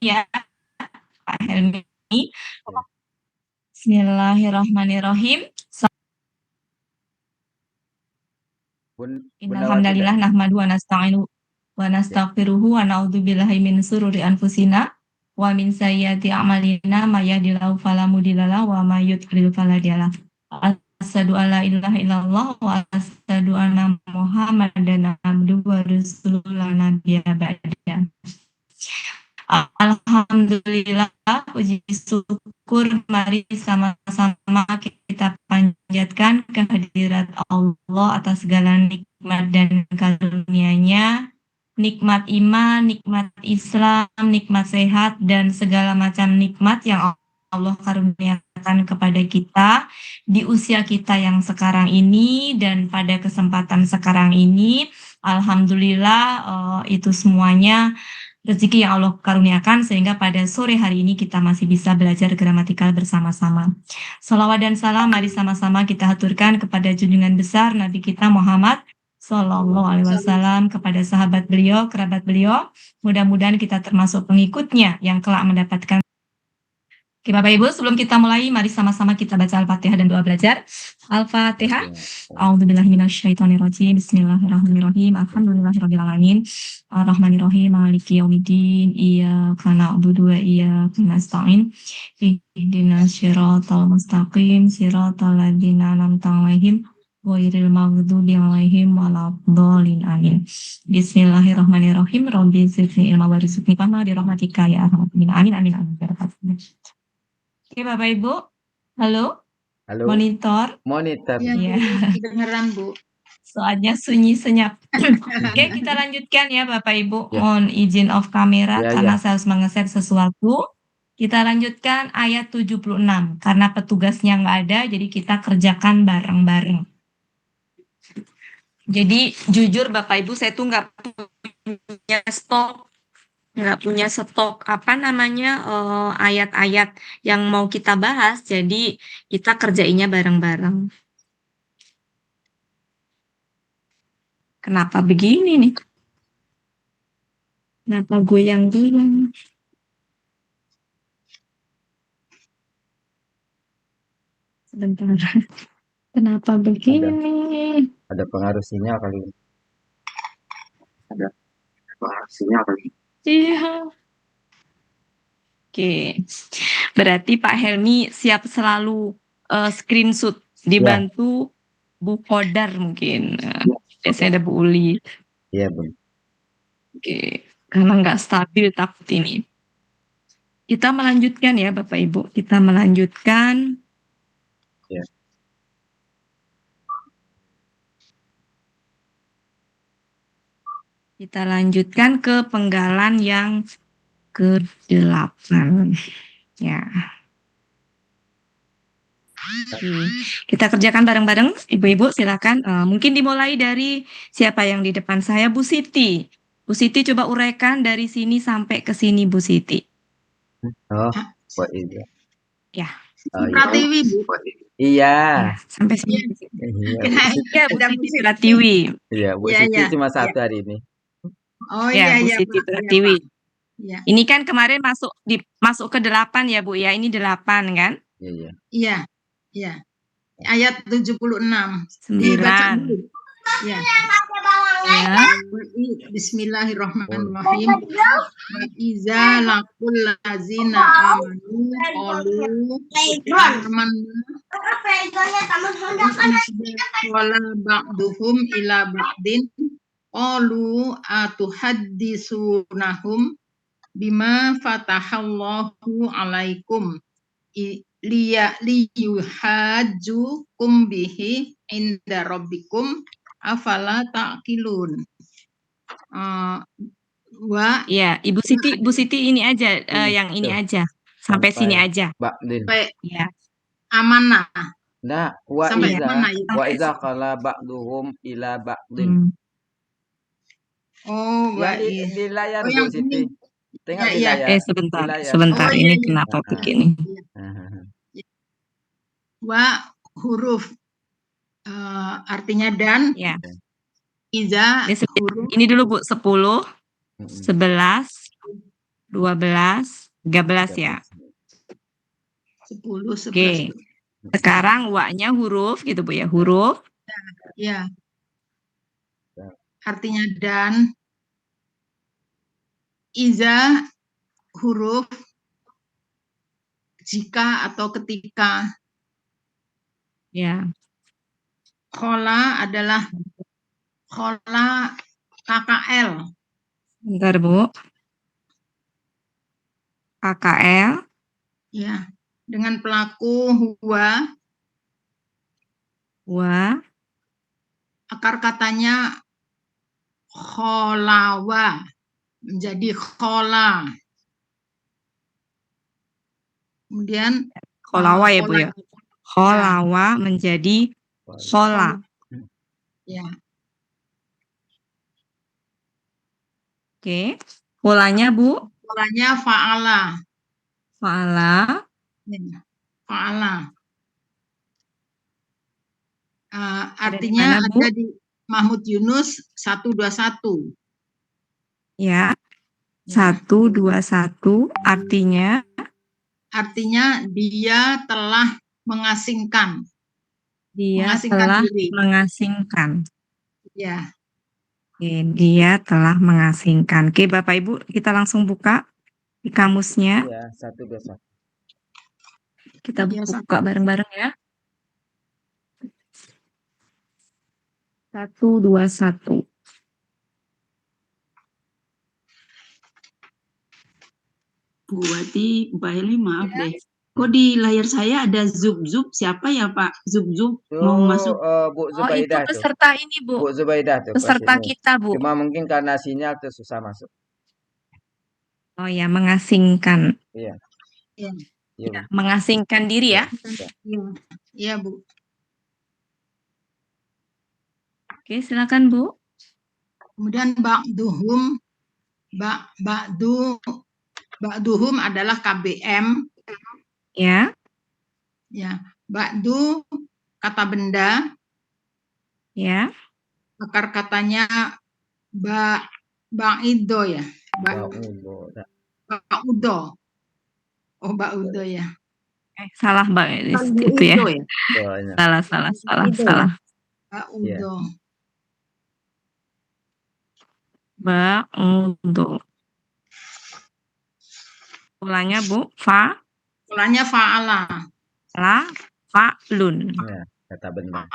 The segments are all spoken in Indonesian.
ya Pak Helmi. Ya. Bismillahirrahmanirrahim. Bunda Wati Innalhamdalillah nahmadu wa nasta'inu wa ya. nastaghfiruhu wa na'udzubillahi min sururi anfusina wa min sayyiati a'malina may yahdihillahu fala mudhillalah wa may yudhlil fala hadiyalah. Asyhadu an la ilaha illallah wa asyhadu anna Muhammadan abduhu wa rasuluhu la nabiyya ba'da. Alhamdulillah, puji syukur, mari sama-sama kita panjatkan kehadirat Allah atas segala nikmat dan karunia-Nya, nikmat iman, nikmat Islam, nikmat sehat, dan segala macam nikmat yang Allah karuniakan kepada kita di usia kita yang sekarang ini dan pada kesempatan sekarang ini. Alhamdulillah, itu semuanya rezeki yang Allah karuniakan sehingga pada sore hari ini kita masih bisa belajar gramatikal bersama-sama. Salawat dan salam mari sama-sama kita haturkan kepada junjungan besar Nabi kita Muhammad Sallallahu Alaihi Wasallam, kepada sahabat beliau, kerabat beliau. Mudah-mudahan kita termasuk pengikutnya yang kelak mendapatkan. Oke Bapak Ibu, sebelum kita mulai, mari sama-sama kita baca Al-Fatihah dan doa belajar. Al-Fatihah. A'udzubillahi minasyaitonirrajim. Bismillahirrahmanirrahim. Alhamdulillahirabbil alamin. Arrahmanirrahim. Maliki yaumiddin. Iyyaka na'budu wa iyyaka nasta'in. Ihdinas siratal mustaqim. Siratal ladzina an'amta 'alaihim ghairil maghdubi alaihim waladdallin. Amin. Bismillahirrahmanirrahim. Rabbi zidni ilma warzuqni fahma birahmatika ya arhamar rahimin. Amin amin amin. Oke Bapak Ibu, halo, Halo. monitor. Iya, kedengeran Bu. Soalnya sunyi senyap. Oke, kita lanjutkan ya Bapak Ibu. Ya. Mohon izin off kamera Ya, karena saya harus mengeset sesuatu. Kita lanjutkan ayat 76. Karena petugasnya nggak ada, jadi kita kerjakan bareng-bareng. Jadi jujur Bapak Ibu, saya tuh nggak punya stok ayat-ayat yang mau kita bahas, jadi kita kerjainnya bareng-bareng. Kenapa begini nih? Kenapa goyang-goyang? Sebentar. Kenapa begini? Ada pengaruh sinyal kali ini. Iya. Oke. Berarti Pak Helmi siap selalu screenshot, dibantu Bu Kodar mungkin. Biasanya ada Bu Uli. Iya, Bun. Oke. Karena nggak stabil takut ini. Kita melanjutkan ya Bapak Ibu. Kita melanjutkan. Ya. Kita lanjutkan ke penggalan yang ke-8. Ya. Oke. Kita kerjakan bareng-bareng, Ibu-ibu silakan. Mungkin dimulai dari siapa yang di depan saya, Bu Siti. Bu Siti coba uraikan dari sini sampai ke sini, Bu Siti. Oh, buat itu. Ya. Pratiwi Bu. Iya. Sampai sini. Iya, Bu Siti Pratiwi. Iya, Bu Siti cuma satu hari ini. Oh Ya, Bu Siti Pratiwi. Ya. Ini kan kemarin masuk ke 8 ya Bu ya, ini 8 kan? Iya. Ayat 76. 9. Dibaca dulu. Ya. Ya. Bismillahirrahmanirrahim. Wa iza laqul ladzina amanu qalu amanna wala ba'duhum ila ba'din qalu atuhaddisunahum bima fatahallahu alaikum liyuhajjukum bihi inda rabbikum afala ta'qilun. Ya, Ibu Siti ini aja, yang ini aja. Sampai sini aja. Ya. Amanah. Nah, wa iza qala ba'duhum ila ba'din. Oh, di layar Bu Siti. Tengok di layar. Sebentar. Ini kenapa begini? Wa huruf artinya dan. Ya. Iza huruf. Ini dulu Bu, 10, 11, 12, 13 ya. 10, 11. Oke. Sekarang wa-nya huruf gitu Bu ya, huruf. Ya. Artinya dan. Iza huruf jika atau ketika. Ya. Khola adalah khola KKL. Bentar Bu. KKL. Ya. Dengan pelaku huwa. Wa. Akar katanya kholawa. Menjadi khola. Kemudian Kholawa ya Bu ya. Kholawa menjadi khola. Ya. Oke. Polanya Bu. Polanya fa'ala. Fa'ala. Ya. Fa'ala. mana, Artinya Bu? ada di Mahmud Yunus 121. Ya. 121 artinya dia telah mengasingkan. Dia Mengasingkan telah diri. mengasingkan. Ya. Oke, dia telah mengasingkan. Oke, Bapak Ibu, kita langsung buka di kamusnya. Ya, 121. Kita buka bareng-bareng ya. 121. Bu Wati, Mbak Heli maaf deh. Kok di layar saya ada Zub-Zub? Siapa ya Pak? Zub-Zub mau masuk? Bu itu Zubaidah tuh. peserta ini, Bu. Bu Zubaidah tuh. Peserta pasti kita, Bu. Cuma mungkin karena sinyal tuh susah masuk. Oh ya, mengasingkan. Iya. Iya. Iya, Bu. Mengasingkan diri ya. Iya, Bu. Oke, silakan Bu. Kemudian ba'duhum adalah KBM. Ya. Ya. Ba'du kata benda. Ya. Akar katanya ba'ido ya. Ba'udo. Oh, ba'udo ya. Salah Mbak itu ya. Salah. Ba'udo. Ba'udo. Ulangnya Bu, Ulangnya fa'ala. Fa'lun. Ya, kata benda.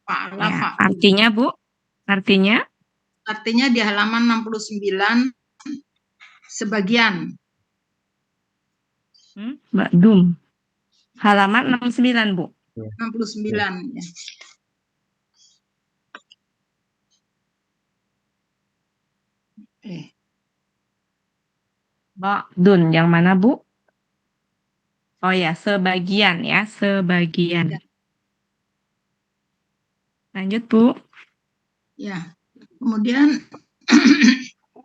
Fa'ala, Ya, fa'lun. artinya Bu? Artinya di halaman 69 sebagian. Mbak Dum. Halaman 69, Bu. 69 ya. Ba'dun yang mana, Bu? Oh ya, sebagian ya, sebagian. Lanjut, Bu. Ya. Kemudian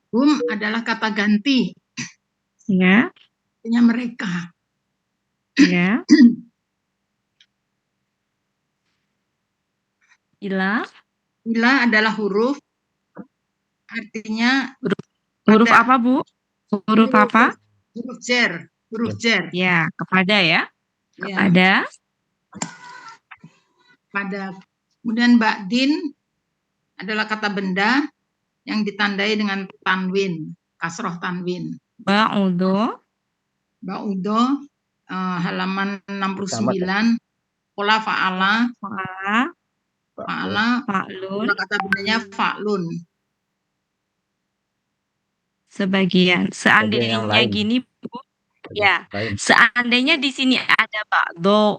hum adalah kata ganti. Ya. Artinya mereka. Ya. Ila adalah huruf. Artinya huruf apa, Bu? Huruf apa? Huruf jer. Ya, kepada ya. Kepada. Pada. Kemudian ba'din adalah kata benda yang ditandai dengan tanwin, kasroh tanwin. Ba'udo. Halaman 69. Pola fa'ala. Fa'lun. Kata bendanya fa'lun. Sebagian. Seandainya gini, Bu. Ya. Seandainya di sini ada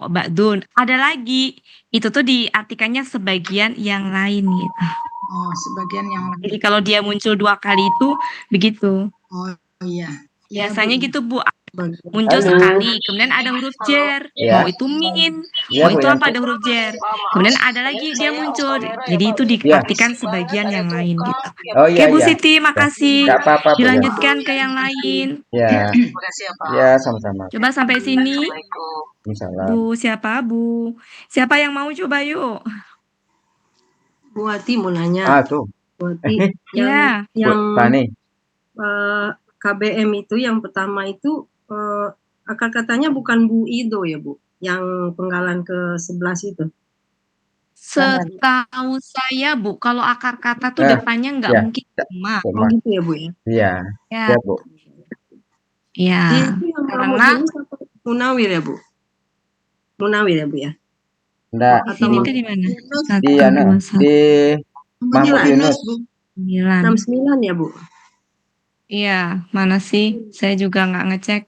ba'dun, ada lagi. Itu tuh diartikannya sebagian yang lain gitu. Oh, sebagian yang lain. Jadi kalau dia muncul 2 kali itu begitu. Oh, iya. Biasanya gitu, Bu. Muncul sekali, kemudian ada huruf jer. Mau itu min, mau itu apa ada huruf jer. Kemudian ada lagi dia muncul. Jadi itu diartikan sebagian yang lain gitu. Oke, Bu Siti, makasih. Dilanjutkan ke yang lain. Ya. Ya, sama-sama. Coba sampai sini. Insyaallah. Bu, siapa, Bu? Siapa yang mau coba yuk? Bu Wati mau nanya. Tuh. Bu Wati, yang Tani. KBM itu yang pertama itu akar katanya bukan Bu Ido ya Bu, yang penggalan ke-11 itu. Setahu saya Bu, kalau akar kata tuh depannya nggak ya. mungkin sama. Oh gitu ya Bu ya. Iya. Ya, Ya, Bu. ya. Itu yang Karena Munawir ya Bu? Munawir ya Bu ya? Enggak. di sini tuh di mana? Satu, Di anu, dua, satu, di Mahmud Yunus. 9. 69 ya Bu? Iya, mana sih? Saya juga nggak ngecek.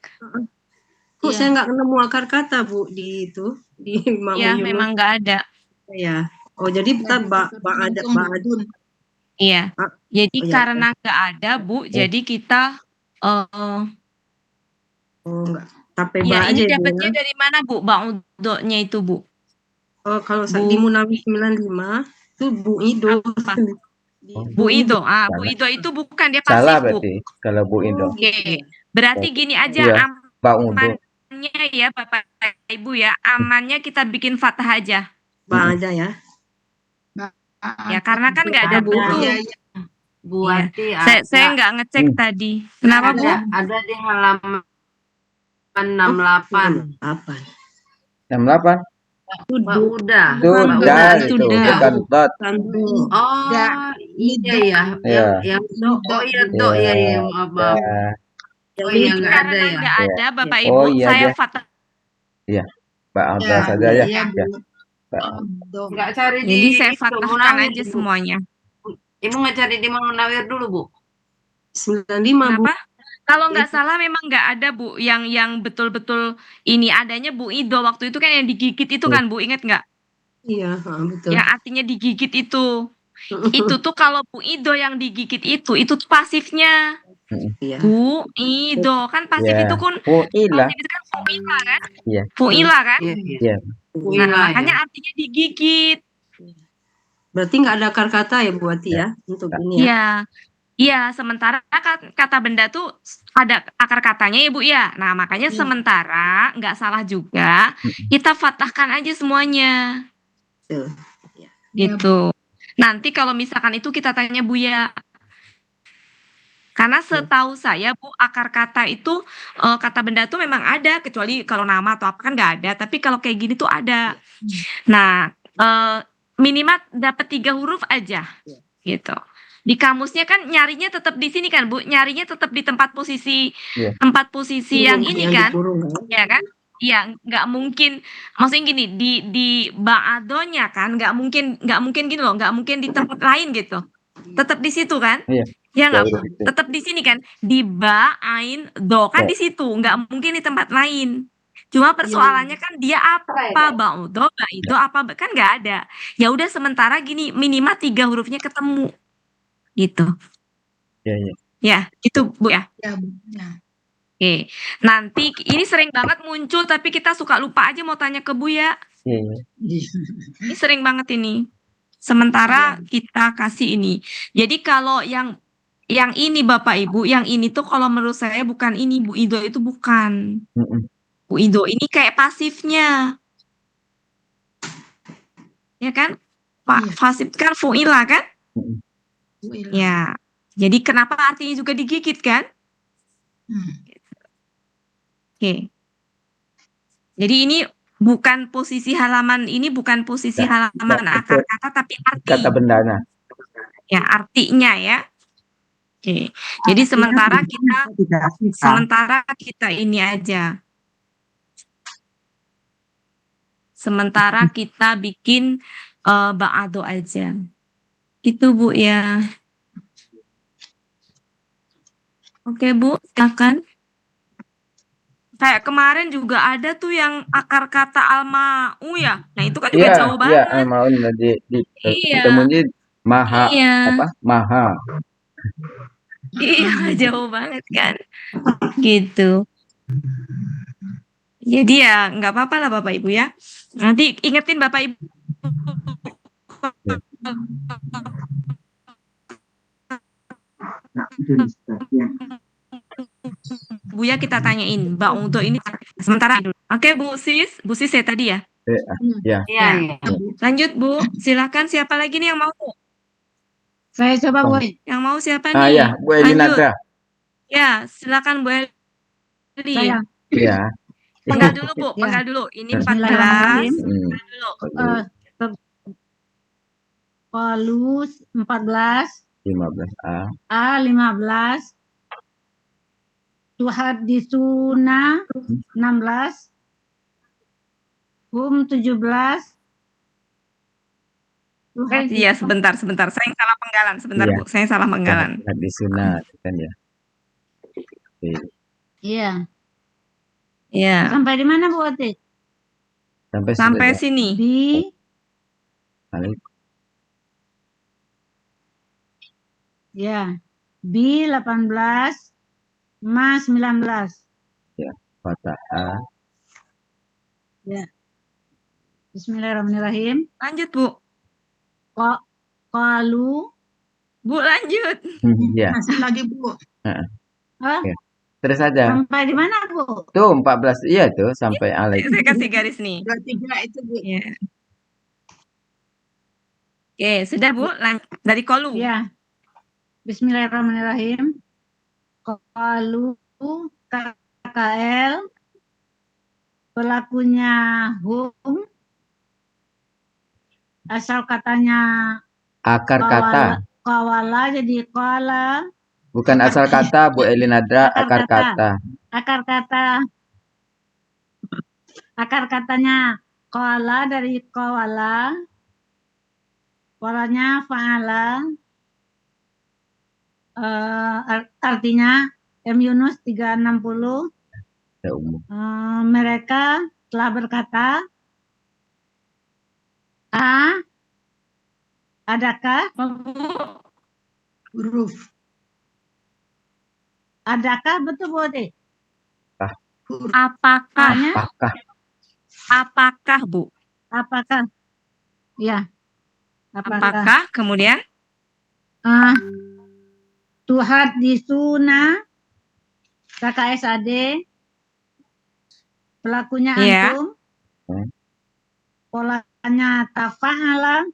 Kok Iya. saya nggak nemu akar kata Bu di itu, di Mahmud Iya, Yunus? memang nggak ada. Ya. Oh jadi kita ada. Iya. Ah, Jadi oh, ya. karena nggak ada Bu, jadi kita Oh enggak. Tape ya ba ini aja ya Bu dapatnya ya. dari mana Bu? Ba'udoknya itu Bu. Oh kalau Bu. di Munawir 95 itu Bu Ido. Apa? Di Bu Ido. Ah, Bu Salah. Ido itu bukan dia Salah pasif Bu. berarti kalau Bu Indo. Oke. Berarti gini aja Iya, Mbak Undo. amannya ya Bapak Ibu ya. Amannya kita bikin fathah aja. Ba aja ya. Ya karena kan nggak ada Bu tuh. Bu Iya. Ati Saya nggak ngecek tadi. Kenapa Bu? ada di halaman 68. Apa? 68. Pak Uda. Sudah itu, Sudah. bukan dot. Oh, iya ya. Iya. Yang do, oh iya do ya, ya maaf. maaf. Ya. Oh iya nggak ada Karena ya. nggak ada Bapak Oh, Ibu, iya, saya dia. fathah. Iya. Mbak Abda saja ya. Iya, Ya. Bu. Nggak cari di Jadi saya itu, fathahkan Munawir aja dulu. semuanya. Ibu nggak cari di Munawir dulu, Bu? 95 Bu. Kenapa? Kalau nggak salah memang nggak ada Bu yang betul-betul ini adanya Bu Ido waktu itu kan yang digigit itu kan Bu, inget nggak? Iya, betul. Yang artinya digigit itu. Itu tuh kalau Bu Ido yang digigit itu tuh pasifnya. Iya. Bu Ido kan pasif Iya. itu kan Fu'ila. pasif itu kan fu'ila kan? Iya. Fu'ila kan? Iya, iya. Iya. Nah, makanya artinya digigit. Berarti nggak ada akar kata ya Bu Ati ya untuk ini ya? Iya. Iya, sementara kata benda tuh ada akar katanya ya Bu ya. Nah, makanya sementara nggak salah juga kita fathahkan aja semuanya. Betul. Gitu. Nanti kalau misalkan itu kita tanya Buya. Karena setahu saya Bu, akar kata itu kata benda tuh memang ada, kecuali kalau nama atau apa kan nggak ada. Tapi kalau kayak gini tuh ada. Nah, minimal dapat 3 huruf aja, gitu. Di kamusnya kan nyarinya tetap di sini kan Bu, nyarinya tetap di tempat posisi yang ini kan, ya kan? Iya, nggak mungkin. Maksudnya gini, di ba'adonya kan, nggak mungkin gini loh, nggak mungkin di tempat lain gitu. Tetap di situ kan? Iya. Ya nggak, Iya, iya. tetap di sini kan, di ba, ain, do kan di situ, nggak mungkin di tempat lain. Cuma persoalannya kan dia apa ba'udo, ba'ido apa kan nggak ada. Ya udah sementara gini, minimal 3 hurufnya ketemu, gitu. Iya, iya. Ya, itu Bu ya. Ya, Bu. Ya. Oke, nanti ini sering banget muncul tapi kita suka lupa aja mau tanya ke Buya. Iya, iya. Ini sering banget ini. Sementara kita kasih ini. Jadi kalau yang ini Bapak Ibu, yang ini tuh kalau menurut saya bukan ini Bu Ido itu bukan. Bu Ido ini kayak pasifnya. Ya kan? Pak pasif kan fu'ila kan? Ya. Jadi kenapa artinya juga digigit kan? Oke. Jadi ini bukan posisi halaman, ini bukan posisi halaman akar kata tapi arti. Kata bendana. Ya, artinya ya. Oke. Jadi sementara kita ini aja. Sementara kita bikin ba'ado aja. Itu Bu ya. Oke Bu, silakan. Kayak kemarin juga ada tuh yang akar kata alma'u ya. Nah itu kan juga jauh banget. Iya, almaun ditemuin maha apa? Maha. Iya, jauh banget kan. Gitu. Jadi ya nggak apa-apa lah Bapak Ibu ya. Nanti ingetin Bapak Ibu. Buya kita tanyain, Mbak Udo ini sementara. Oke Bu Sis saya tadi ya. Iya. Iya. Lanjut Bu, silakan siapa lagi nih yang mau? Saya coba Bu. Yang mau siapa nih? Ah ya, Bu Elinatra. Ya, silakan Bu Eli. Saya. Iya. Penggal dulu Bu, Ya. penggal dulu. Ini 14. Bismillahirrahmanirrahim. Penggal dulu. Qalu 14, 15A. A 15, Tuhadisuna 16, Hum 17, Iya, sebentar. Saya yang salah penggalan. Sebentar Iya. Bu, saya salah penggalan. Di sunat kan ya. Oke. Iya. Iya. Sampai di mana Bu Ati? Sampai sini. Bi ya. Bi 18, Ma 19. Fatah. Bismillahirrahmanirrahim. Lanjut Bu. Qalu Bu lanjut. Iya. masih lagi Bu. Hah? Terus aja. Sampai di mana Bu? Tuh 14. Iya tuh sampai alaik. Saya kasih garis nih. 23 itu Bu. Iya. Oke, sudah Bu. Dari Kolu. Ya. Bismillahirrahmanirrahim. Qalu KKL pelakunya Hum, asal katanya Akar kata. kawala jadi qala, Bukan asal kata Bu Elinadra, akar kata. akar katanya qala dari qawala, walanya fa'ala, artinya M Yunus 360. Ya, umum. Mereka telah berkata, adakah huruf? Adakah betul Bu Ati? Apakah Bu? Apakah? Ya. Apakah kemudian? Tuhadisuna KKSAD pelakunya Iya. antum. Polanya tafa'ala.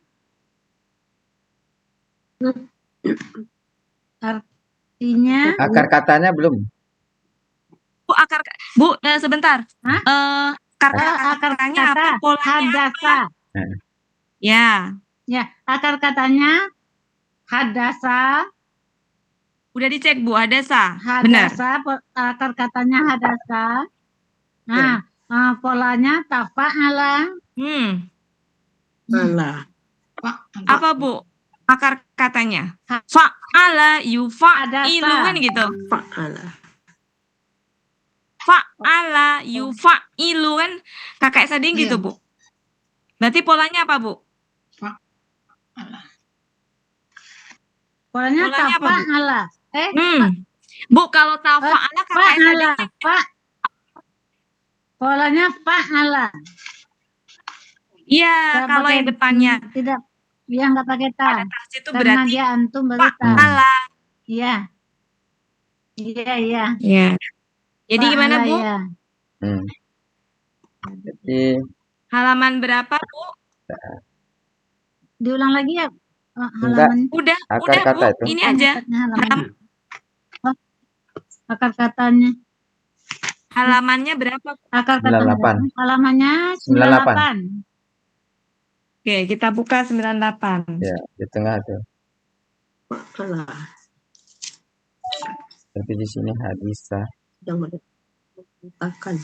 Artinya Akar katanya belum. Bu, sebentar. Hah? Akar katanya apa? Polanya hadasa. Ya. Ya, akar katanya hadasa. Udah dicek Bu, hadasa. Benar. Akar katanya hadasa. Nah, polanya tafa'ala. Apa Bu? Akar katanya? Fa'ala yufa'ilu kan gitu. Fa'ala yufa'ilu kan kakak sading gitu Bu. Berarti polanya apa Bu? Polanya tafa'ala. Bu, kalau tafa'ala kakak sading polanya fa'ala. Iya, kalau yang depannya tidak, dia nggak pakai ta. ada tas itu Karena berarti dia antum bagi ta. fa'ala. Iya. Iya. Jadi gimana Bu? Ya. Jadi Halaman berapa Bu? Diulang lagi ya halaman. Udah akar kata Bu. itu. Ini aja. Akar katanya. Halamannya berapa? Akar katanya. 98. Halamannya 98. Oke, kita buka 98. Ya, di tengah tuh. Tapi di sini hadisah. Yang menceritakan.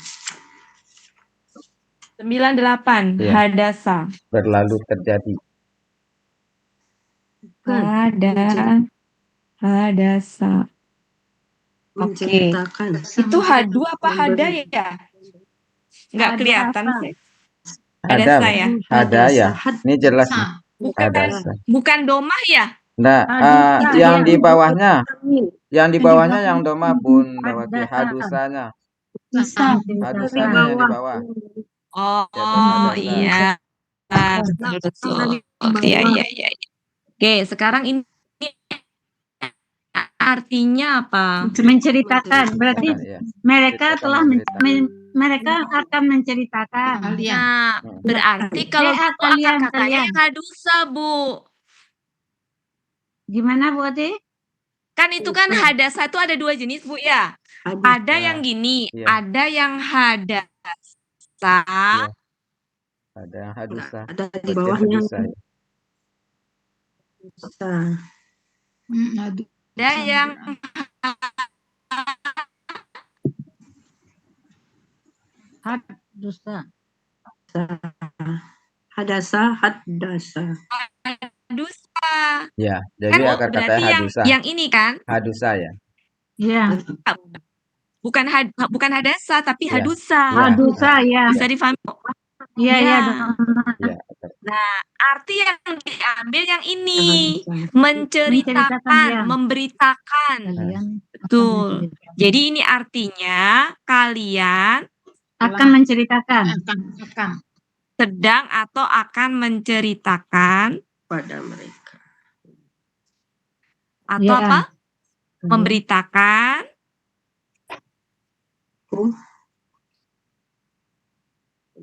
98. Iya. Hadasa. Berlalu terjadi. Hadasa. Oke. Menceritakan. Itu hadu apa hada ya? Nggak kelihatan sih. Hadasa ya? Ada ya. Ini jelas. Bukan domah ya? Nah, yang di bawahnya. Yang di bawahnya yang domah Bun Dawati hadusanya. Hadusanya yang di bawah. Oh iya. Betul. Iya. Oke, sekarang ini artinya apa? Menceritakan. Berarti Ya. mereka telah Menceritakan. mereka akan menceritakan. Nah, berarti kalau itu kalian hadusa, Bu. Gimana Bu Ati? Kan itu kan hadasa itu ada 2 jenis, Bu, ya. Ada yang gini, Iya. ada yang hadasa, Iya. Ada yang hadusa. Ada di Berarti bawahnya. hadusa, ya. Aduh. ada yang Hadusa. Hadasa, hadasa. hadusa. Ya, Kan jadi akar berarti katanya hadusa. yang ini kan Hadusa, ya. Iya. bukan hadasa tapi Iya. hadusa. Iya. Hadusa, ya. Bisa difahami? Iya, iya. Iya. Nah, arti yang diambil yang ini, Menceritakan, menceritakan, ya. memberitakan. Kalian Betul. akan menceritakan. Jadi ini artinya kalian Akan menceritakan. Akan. sedang atau akan menceritakan Pada mereka. atau Ya. apa? Memberitakan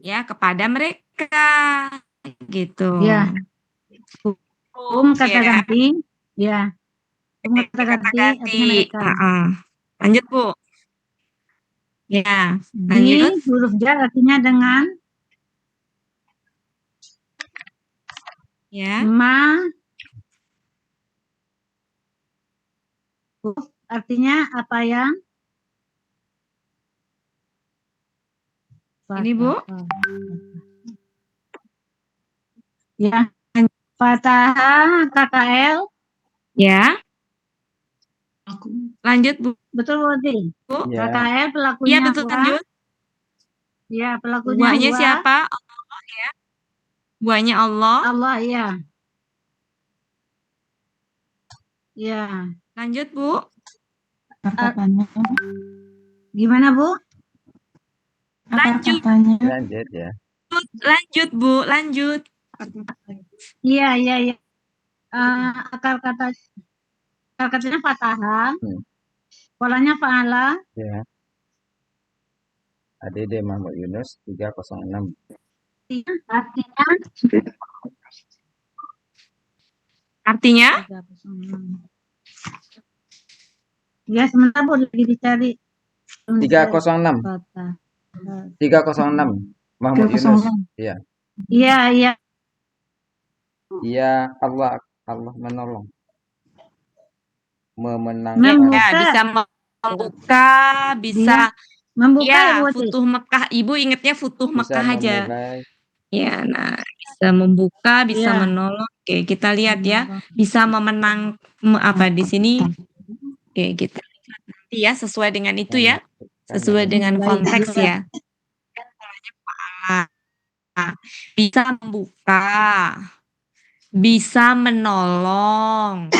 ya kepada mereka gitu. Ya. Kata Ya. ganti. Ya. Kata ganti. Artinya mereka. Lanjut, Bu. Ya, Di lanjut. huruf jar artinya dengan. Ya. Ma. Artinya apa yang? Ini, Bu. Ya. Fathah KKL. Ya. Aku. Lanjut, Bu. Betul, Bu. Ya. KKL Iya, pelakunya betul, Wa. lanjut. Ya, pelakunya Buahnya Wa. siapa? Allah, ya. Buahnya Allah. Allah, ya. Ya. Lanjut, Bu. Gimana, Bu? Lanjut. Lanjut, ya. Lanjut, Bu. Lanjut. Iya, iya, iya. Akar katanya fathah. Polanya fa'ala. Ya. ADD Mahmud Yunus 306. Artinya? 306. Ya, sebentar, Bu, lagi dicari. 306. Fathah. 306. Mahmud Yunus. Iya. Iya, iya. Iya, Allah menolong. Memenangkan. Ya, bisa membuka, bisa membuka, ya, Bu. Futuh Mekah. Ibu ingetnya Futuh Mekah aja. Memulai. Ya, nah, bisa membuka, bisa Ya. menolong. Oke, kita lihat ya. Bisa memenang apa di sini? Oke, kita lihat nanti ya sesuai dengan itu ya. Sesuai dengan konteks ya. Bisa membuka, bisa menolong,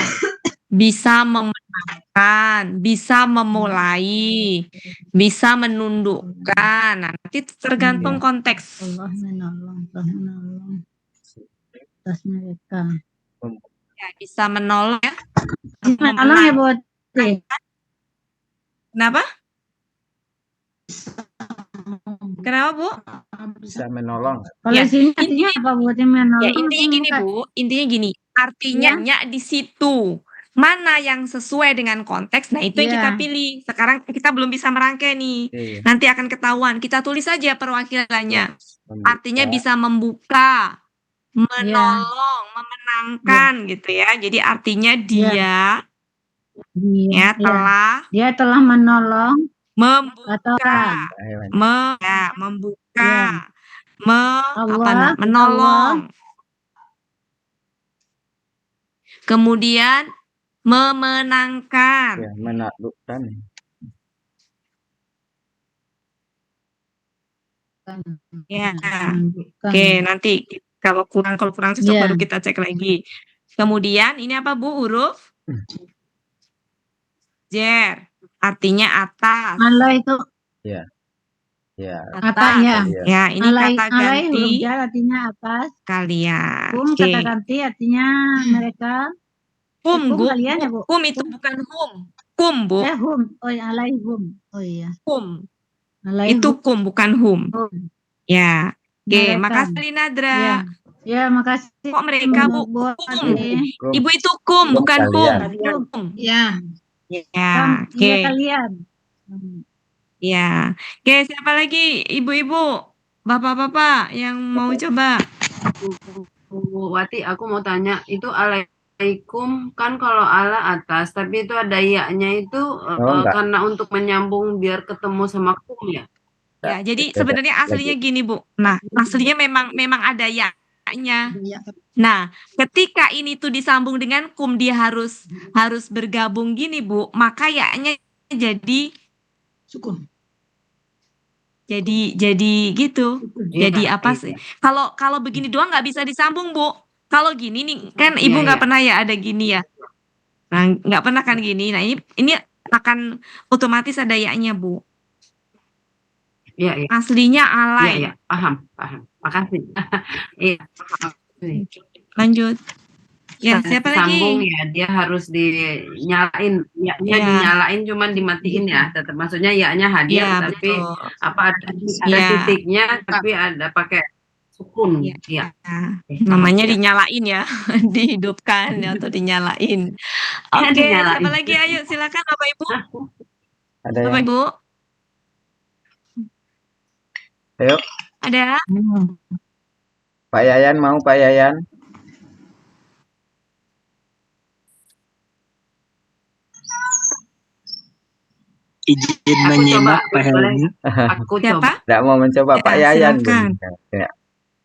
bisa memenangkan, bisa memulai, bisa menundukkan. Nah, nanti tergantung konteks. Allah menolong atas mereka. Ya, bisa menolong ya. Menolong ya, Bu. Kenapa? Kenapa, Bu? Bisa menolong. Kalau Ya, di sini artinya apa, Bu? Menolong. Ya, intinya gini, Bu. Intinya gini. Artinya di situ. Mana yang sesuai dengan konteks, nah itu yang kita pilih. Sekarang kita belum bisa merangkai nih. Iya. Nanti akan ketahuan. Kita tulis saja perwakilannya. Membuka. Artinya bisa membuka, menolong, memenangkan gitu ya. Jadi artinya dia Dia telah menolong, membuka, menolong. Kemudian memenangkan. Ya, menaklukkan. Ya. Oke, nanti kalau kurang cocok baru kita cek lagi. Kemudian ini apa, Bu? Huruf jer. Artinya atas. Allah itu. Ya. Ya. Atas. Ya, ini kata ganti. Huruf jar artinya atas. Kalian. Kata ganti artinya mereka. Hum, Bu. Kalian ya, Bu. Hum itu bukan hum. Kum, Bu. Hum. Oh, ya, alaihum. Oh iya. Hum. Itu kum, bukan hum. Ya. Oke, makasih Linadra. Ya, makasih. Kok mereka, Bu? Buat Kum. Ibu itu kum, bukan hum. Ya. Ya, oke. Iya kalian. Ya. Oke, siapa lagi? Ibu-ibu, bapak-bapak yang mau coba? Bu Wati, aku mau tanya, itu alaikum kan kalau ala atas, tapi itu ada ya-nya itu enggak. karena untuk menyambung biar ketemu sama kum ya? Ya, jadi Beda sebenarnya lagi. aslinya gini, Bu. Nah, aslinya memang ada ya-nya. Nah, ketika ini tuh disambung dengan kum, dia harus bergabung gini, Bu. Maka ya-nya jadi Sukun. gitu. Jadi Iya, apa iya. sih? Kalau begini doang nggak bisa disambung, Bu. Kalau gini nih, kan Iya, Ibu nggak iya. pernah ya ada gini ya. Nah, nggak pernah kan gini. Nah, ini akan otomatis ada ya-nya, Bu. Iya, iya. Aslinya Iya, alay. iya. Paham. Makasih. Iya. Lanjut. Ya, siapa Sambung lagi? ya, dia harus dinyalain. Ya-nya Ya. dinyalain cuman dimatiin ya. Tetap maksudnya ya-nya hadir Ya, tapi betul. apa ada Ya. titiknya tapi ada pakai sukun. Ya. Iya. Namanya Ya. dinyalain ya, dihidupkan atau dinyalain. Oke, Dinyalain. siapa lagi? Ayo, silakan Bapak Ibu. Ada Bapak yang Ibu, ayo ada? Pak Yayan mau Pak Yayan. Izin Aku menyimak coba, Pak boleh? Helmi. Aku Siapa? coba. Tidak mau mencoba Ya, Pak Yayan. silakan. Ya.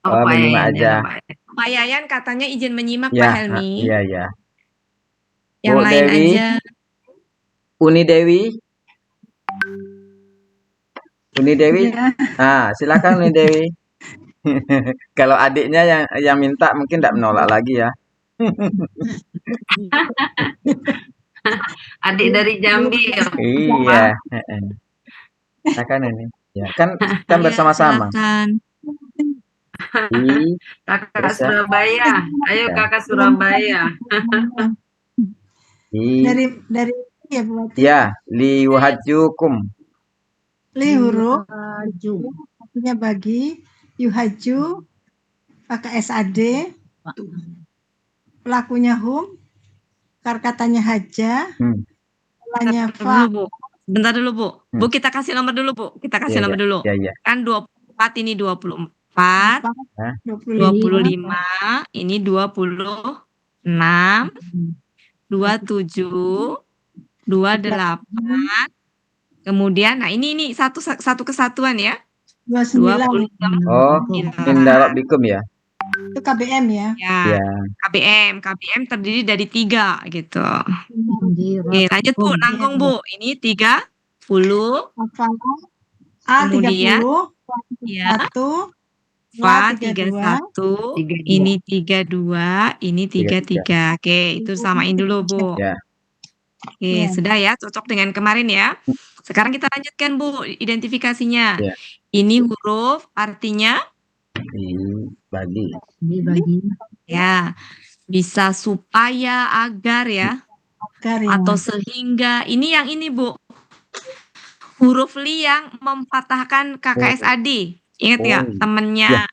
Oh, Oh, Pak menyimak Yayan, aja. ya, Pak Yayan. Pak Yayan katanya izin menyimak Pak Ya, Helmi. iya ya. Yang Bu lain Dewi. aja. Uni Dewi. Uni Dewi. Ya. Nah, silakan Uni Dewi. Kalau adiknya yang minta mungkin tidak menolak lagi ya. Adik dari Jambi. Iya. Silakan ini. Ya, kan Ya, bersama-sama. silakan. Kakak Terus ya? Surabaya. Ayo Ya. Kakak Surabaya. Dari ya Bu Wati. Ya, liwahjukum. Li huruf artinya bagi, yuhaju pakai SAD, pelakunya hum, katanya haja, polanya fa. Bentar dulu, Bu. Bu, kita kasih nomor dulu, Bu. Kita kasih nomor dulu. Iya. Kan 24 ini 24, 25, ini 26, 27, 28. Kemudian, nah ini satu kesatuan ya. 29. Oh, indalok bikum ya. Itu KBM ya. Ya. KBM terdiri dari 3 gitu. Oke, lanjut Bu, nanggung Bu. Ini 30. A 30, Kemudian, ya. 1, Fa 31, 31, ini 32, ini 33. Oke, itu samain dulu Bu. Ya. Oke, sudah ya, cocok dengan kemarin ya. Sekarang kita lanjutkan Bu, identifikasinya. Ya. Ini huruf artinya Dibagi. ya, bisa supaya, agar ya, atau sehingga. Ini yang ini Bu, huruf li yang mempatahkan KKSAD. Ingat ya, temennya. Ya.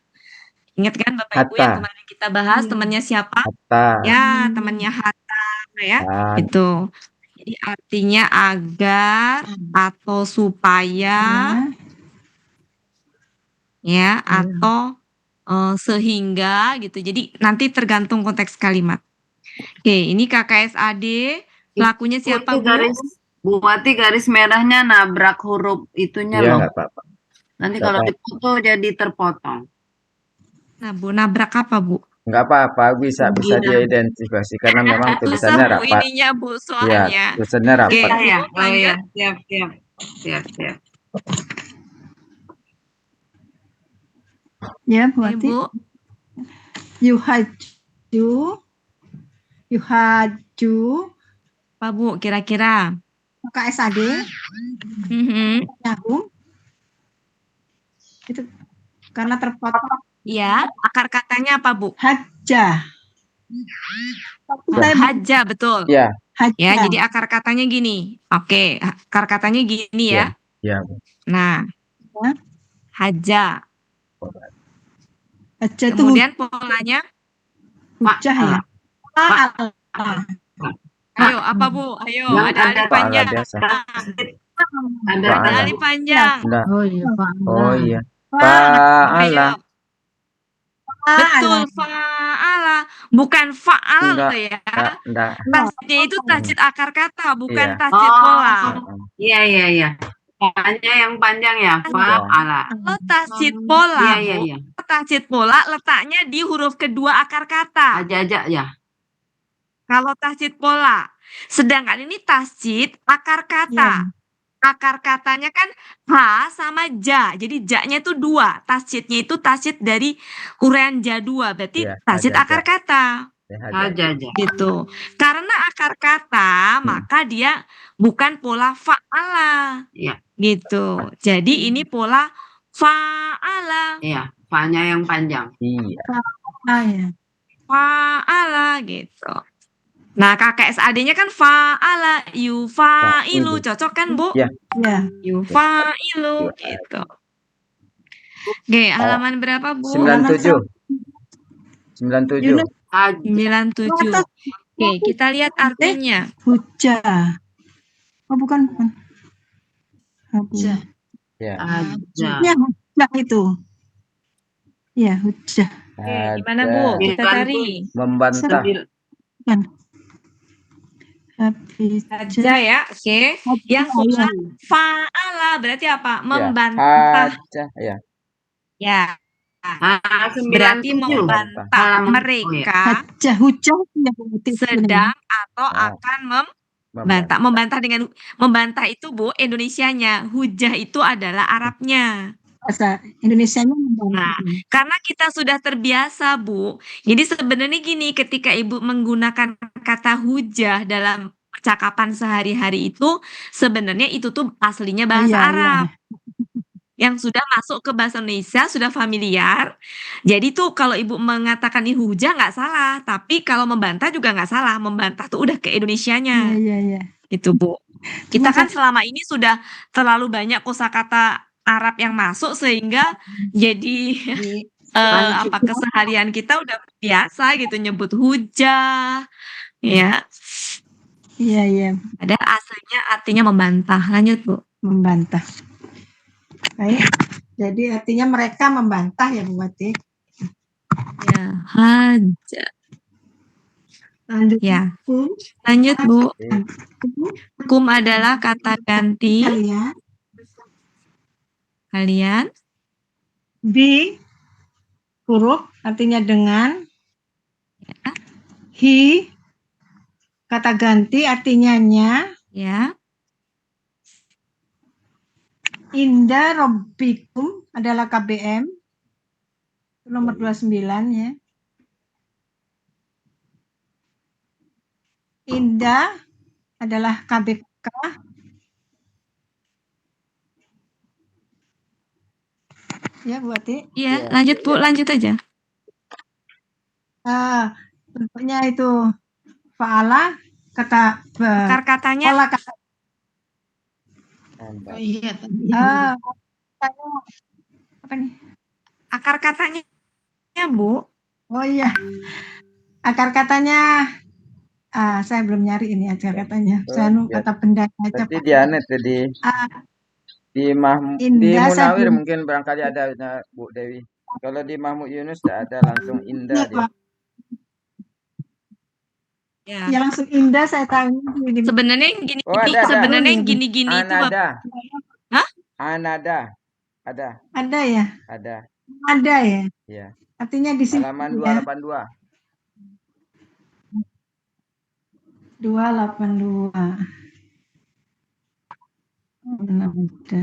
Ingat kan Bapak Ibu Hatta. yang kemarin kita bahas, temennya siapa? Hatta. Ya, temennya Hatta ya. Itu. Jadi artinya agar atau supaya ya, atau sehingga gitu. Jadi nanti tergantung konteks kalimat. Oke, ini KKSAD, pelakunya siapa Bu? Bu Wati garis merahnya nabrak huruf itunya Iya, loh. nggak apa-apa. Nanti kalau dipoto jadi terpotong. Nah, Bu, nabrak apa Bu? Nggak apa-apa, bisa diidentifikasi karena memang tulisannya Susah Bu rapat. ininya Bu, Iya, soalnya. tulisannya rapat. Oke, Ya, Bu, lanjut. Siap. Ya, Bu Wati. Bu. Yuhaju. Apa Bu, kira-kira? KSAD. Nyahum. Itu karena terpotong. Iya, akar katanya apa Bu? Haja. Haja, betul. Ya. Haja. Ya, jadi akar katanya gini. Oke, akar katanya gini ya. Ya. Nah, haja. Haja itu kemudian polanya hujah ya. Ayo, apa Bu? Ayo, Yang ada alif ada Fa'ala panjang. biasa. Ada Ada Fa'ala. alif panjang. Enggak. Oh iya, Oh iya. Ayo. Fa'ala. Betul, fa'ala. Bukan fa'ala Enggak. loh ya. Enggak. Tasjidnya itu tasjid akar kata, bukan Iya. tasjid pola. Iya, iya, iya. Pokoknya yang panjang ya, fa'ala. Kalau tasjid pola, Iya, iya, Bu, iya. tasjid pola letaknya di huruf kedua akar kata. Aja-aja ya. Kalau tasjid pola. Sedangkan ini tasjid akar kata. Akar katanya kan ha sama ja. Jadi ja-nya itu 2. Tasjidnya itu tasjid dari uraian ja 2. Berarti Iya, tasjid aja-aja. akar kata. Ya, aja. Aja-aja. Gitu. Karena akar kata, maka dia bukan pola fa'ala. Iya, Gitu. Jadi ini pola fa'ala. iya. Fa-nya yang panjang. Iya. Fa'ala gitu. Nah, KKSAD-nya kan fa'ala, yufa'ilu. Cocok kan, Bu? Iya. Yufa'ilu gitu. Oke, halaman berapa, Bu? 97. 97. 97. Oke, kita lihat artinya. Hujah. Oh, bukan. Hujah. Ya. Aja. Ya, hujah itu. Ya, hujah. Oke, gimana, Bu? Kita cari. Membantah. Saja ya, oke. Yang pola fa'ala berarti apa? Membantah. Aja. Ya. Ya. 97. Berarti membantah Halaman- mereka Hujah sedang atau akan membantah. Membantah itu, Bu, Indonesianya. Hujah itu adalah Arabnya. Bahasa Indonesianya Nah, karena kita sudah terbiasa, Bu. Jadi sebenarnya gini, ketika Ibu menggunakan kata hujah dalam percakapan sehari-hari itu, sebenarnya itu tuh aslinya bahasa Arab. Yang sudah masuk ke bahasa Indonesia, sudah familiar. Jadi tuh kalau Ibu mengatakan ini hujah nggak salah, tapi kalau membantah juga nggak salah. Membantah tuh udah ke Indonesianya. Iya. Gitu, Bu. Kita kan selama ini sudah terlalu banyak kosakata Arab yang masuk sehingga jadi keseharian kita udah biasa gitu nyebut hujah, ya. Iya. Ada aslinya artinya membantah. Lanjut, Bu. Membantah. Baik. Jadi artinya mereka membantah ya, Bu Wati. Ya, hajah. Lanjut. Ya. Kum. Lanjut, Bu. Kum adalah kata ganti kalian. Bi huruf artinya dengan. Ya. Hi kata ganti artinya nya. Ya. Inda Robbikum adalah KBM nomor 29 ya. Inda adalah KBK. Ya, Bu Ati. Iya, lanjut, Bu, lanjut aja. Bentuknya itu fa'ala kata Akar katanya pola kata. Oh iya. Apa nih? akar katanya Bu. Oh iya. Akar katanya saya belum nyari ini akar katanya. Saya kata benda aja. Berarti di Anet di Munawir mungkin barangkali ada Bu Dewi. Kalau di Mahmud Yunus tidak ada, langsung Indah dia. Ya langsung Indah saya tahu. Sebenarnya yang gini, ada. gini-gini itu Anada. Hah? Anada. Ada. Ada ya? Ada. Ada ya? Iya. Artinya di sini Halaman 282. 282. Ada.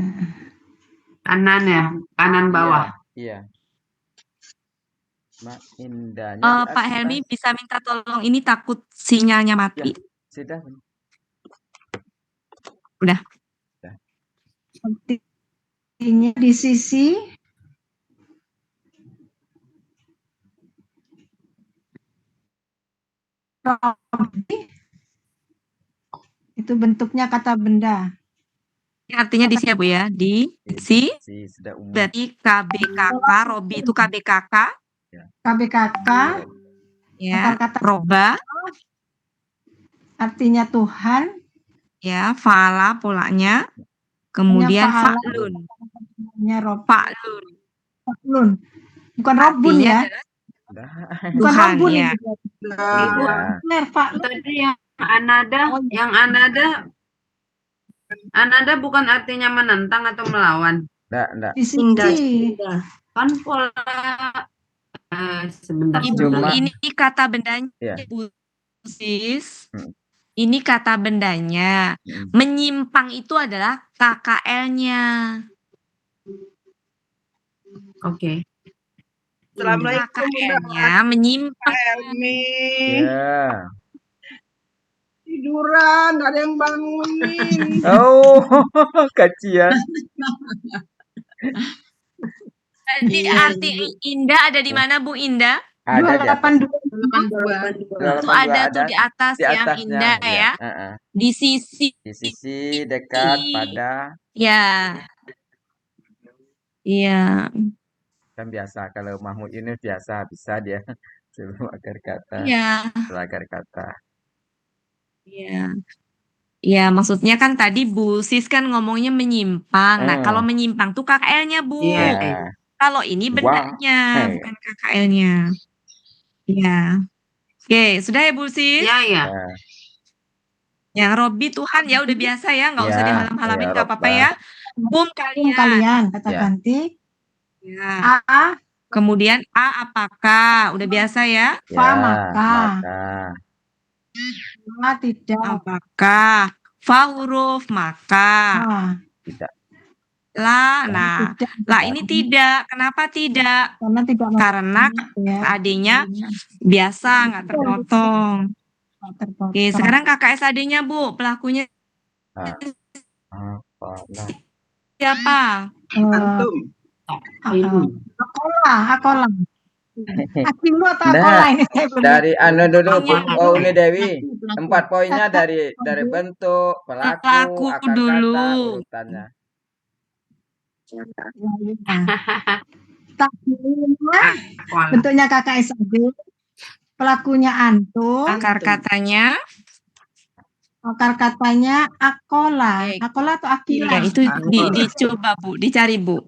Kanan ya, kanan bawah. Iya. Indahnya. Pak Helmi bisa minta tolong ini takut sinyalnya mati. Sudah. Udah. Artinya di sisi itu bentuknya kata benda. Artinya di sini ya, Bu ya, di si berarti KBKK, Robi itu KBKK. KBKK Ya, kata roba artinya Tuhan, Ya, fa'ala polanya. Kemudian fa'ala. fa'lun. artinya Rob, Fa'lun. Fa'lun. Bukan Robun Artinya ya. adalah Bukan Tuhan, Robun ya. itu. Ibu, Benar, Fa'lun. tadi yang anada bukan artinya menentang atau melawan. Enggak. Di sini. Kan pola sebentar. Ibu, Cuma- ini kata bendanya, Ya. Bu Sis. Ini kata bendanya. Hmm. Menyimpang itu adalah KKL-nya. Oke. KKL-nya menyimpang. Ya. Tiduran, nggak ada yang bangunin. Oh, kasihan. Jadi arti indah ada di mana, Bu Indah? Ada di atas. 82. Itu ada tuh di atas di yang atasnya, indah ya. Heeh. Di sisi. Di sisi dekat pada, Ya. Iya. kan biasa kalau Mahmud Yunus biasa bisa dia sebelum akhir kata, Iya. setelah akhir kata. Iya. Ya, maksudnya kan tadi Bu Sis kan ngomongnya menyimpang. Nah, kalau menyimpang tuh KKL-nya, Bu. Iya. Kalau ini bendanya, bukan KKL-nya. Iya. Oke, sudah ya Bu Sis? Iya. Yang Robi Tuhan ya udah biasa ya, nggak usah Ya, dihalam-halamin, ya, nggak apa-apa Robbah. ya. Kalian. Kalian, kata Ya. ganti. Ya. A, Kemudian A apakah? Udah biasa ya? Fa, Ya, maka. Ma, tidak. Apakah? Fa huruf maka. Tidak. La, nah. Tidak. La ini tidak. Kenapa tidak? Karena tidak. Karena ya. AD-nya biasa, nggak terpotong. Terpotong. Oke, sekarang KKS AD-nya, Bu. Pelakunya Apalah. siapa? Antum. Akola. Akilu atau Nah, akola ini saya belum Dari anu dulu, Pelakunya. Bu Uni Dewi. 4 poinnya dari bentuk, pelaku, akar dulu. kata, urutannya. Takdirnya bentuknya KKSAD, pelakunya antum, Akar katanya. akar katanya akola. Oke. Akola atau akila? Ya, itu dicoba, Bu. Dicari, Bu.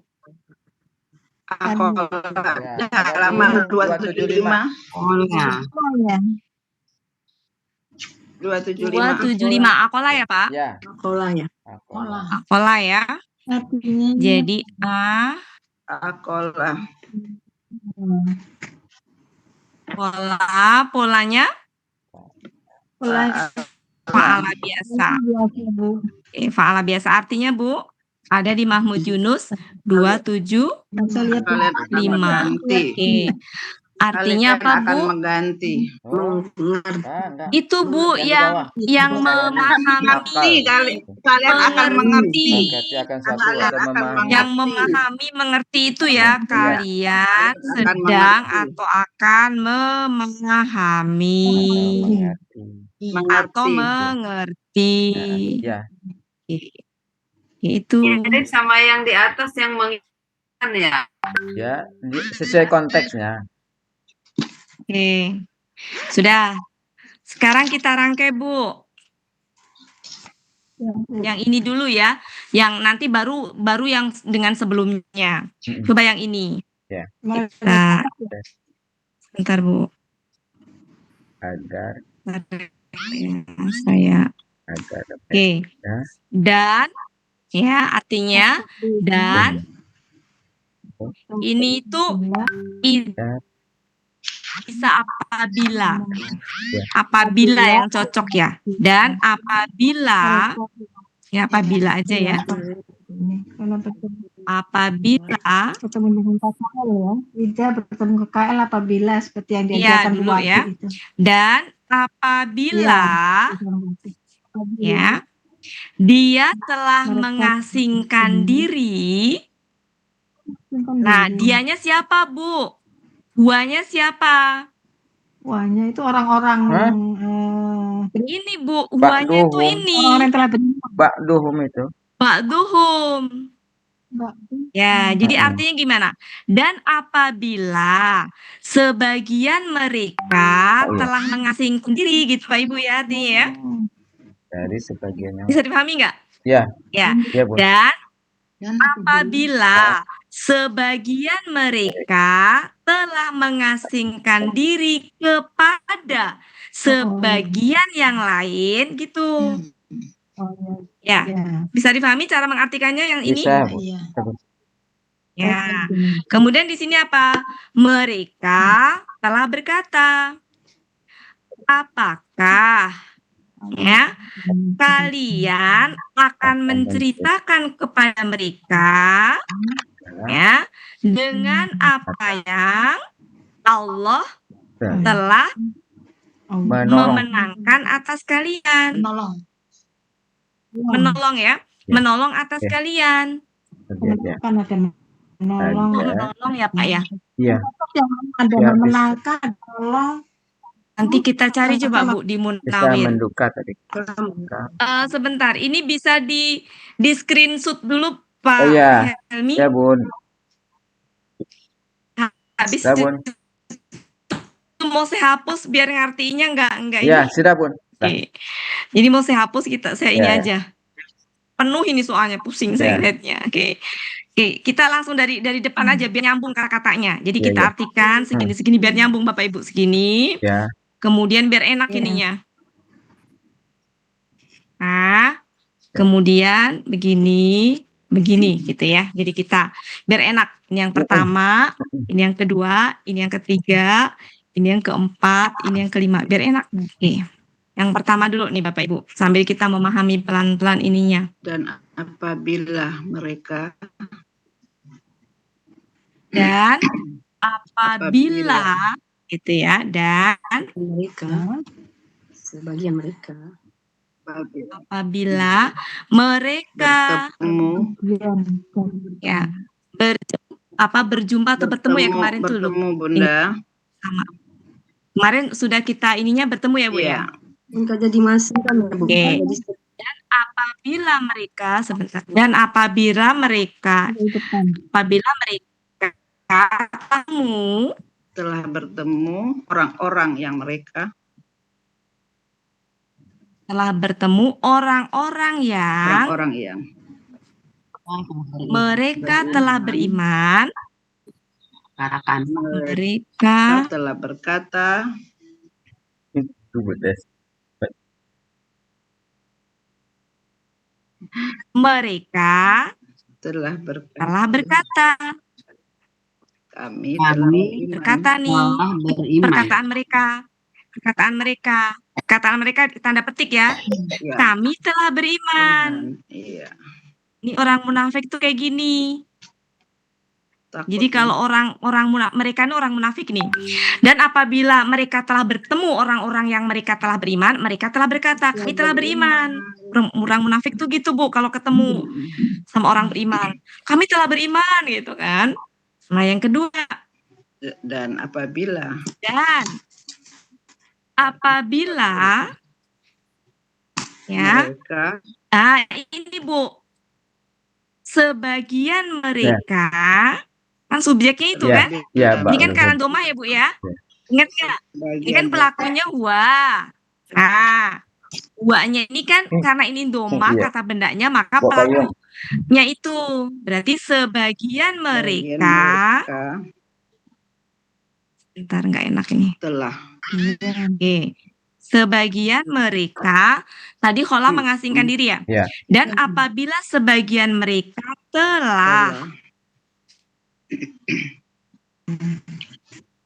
Ya, Halaman 275. Ya. 275. Akola ya, Pak? Ya. Akola ya. Akola ya. Artinya Jadi Akola. polanya pola fa'ala biasa. Bu. Fa'ala biasa artinya, Bu, ada di Mahmud Yunus 275. Bisa lihat Kalian akan mengganti. Oke. Artinya apa, Kalian akan Bu? mengganti. Oh, enggak. Itu, Bu, Yang di yang bawah. memahami, Kalian akan mengerti. Mengerti akan satu Kalian atau akan memahami. yang memahami, mengerti itu ya, kalian Akan sedang mengerti. atau akan memahami atau mengerti. Ya. Itu. Jadi sama yang di atas yang mengingatkan ya. Ya, sesuai konteksnya. Oke. Sudah. Sekarang kita rangkai, Bu. Yang ini dulu ya. Yang nanti baru yang dengan sebelumnya. Coba yang ini. Ya. Nah, sebentar, Bu. Agar Saya. Oke. Dan ya, artinya dan ini itu bisa apabila yang cocok ya, dan apabila aja ya, apabila bertemu dengan KKL ya, tidak bertemu KKL apabila seperti yang diajarkan dulu Bu ya, Wati itu. dan apabila ya dia telah mengasingkan diri. Nah, dianya siapa, Bu? Huanya siapa? Huanya itu orang-orang ini, Bu. Huanya itu ini. Orang yang telah beriman. Ba'duhum itu. Ba'duhum. Ya, jadi artinya gimana? Dan apabila sebagian mereka telah mengasingkan diri gitu Pak Ibu ya, artinya ya. Dari sebagian yang Bisa dipahami nggak? ya, Ya. ya Bun. Dan apabila sebagian mereka telah mengasingkan diri kepada sebagian yang lain gitu. Ya, bisa dipahami cara mengartikannya yang ini? Bisa, Bu. Iya. Ya. Kemudian di sini apa? Mereka telah berkata, apakah ya kalian akan menceritakan kepada mereka ya dengan apa yang Allah telah memenangkan atas kalian. Menolong ya, menolong atas kalian. Menolong ya Pak ya. Iya. Ada memenangkan, tolong. Nanti kita cari coba Bu di Bisa Munawir. menduka tadi. Sebentar, ini bisa di screenshot dulu Pak Oh iya. Helmi. Ya Bun. Habis Ya Bun. itu mau saya hapus biar ngertinya enggak Ya, ini. sudah Bun. Oke. Jadi mau saya hapus saya ini Ya. aja. Penuh ini soalnya pusing saya lihatnya. Oke, kita langsung dari depan aja biar nyambung kata-katanya. Jadi Ya, kita ya. artikan segini biar nyambung Bapak Ibu segini. Ya. Kemudian biar enak ininya. Nah, kemudian begini gitu ya. Jadi kita biar enak. Ini yang pertama, ini yang kedua, ini yang ketiga, ini yang keempat, ini yang kelima. Biar enak. Oke. Yang pertama dulu nih Bapak Ibu, sambil kita memahami pelan-pelan ininya. Dan apabila mereka gitu ya, dan Sebagian mereka apabila mereka bertemu ya berjumpa atau bertemu ya kemarin tuh loh. Bunda. Sama. Kemarin sudah kita ininya bertemu ya Bu ya. enggak jadi masing kan ya Bu. Oke. Dan apabila mereka telah bertemu orang-orang yang mereka mereka telah beriman, mereka telah berkata mereka telah berkata. Kami telah berkata nih perkataan mereka tanda petik ya. Kami telah beriman. Iya. Ini orang munafik tuh kayak gini. Jadi kalau mereka ini orang munafik nih. Dan apabila mereka telah bertemu orang-orang yang mereka telah beriman, mereka telah berkata, kami telah beriman. Orang munafik tuh gitu Bu, kalau ketemu sama orang beriman, kami telah beriman gitu kan. Nah yang kedua, dan apabila ya mereka, ini Bu, sebagian mereka kan subjeknya itu kan? Ya, ini kan karandoma ya Bu ya? Ingat nggak? Ini kan pelakunya huwa. Nah, huwanya ini kan karena ini doma kata bendanya maka pelakunya itu berarti sebagian mereka. Bentar nggak enak ini. Telah. Oke. Sebagian mereka tadi khola mengasingkan diri ya. Dan apabila sebagian mereka telah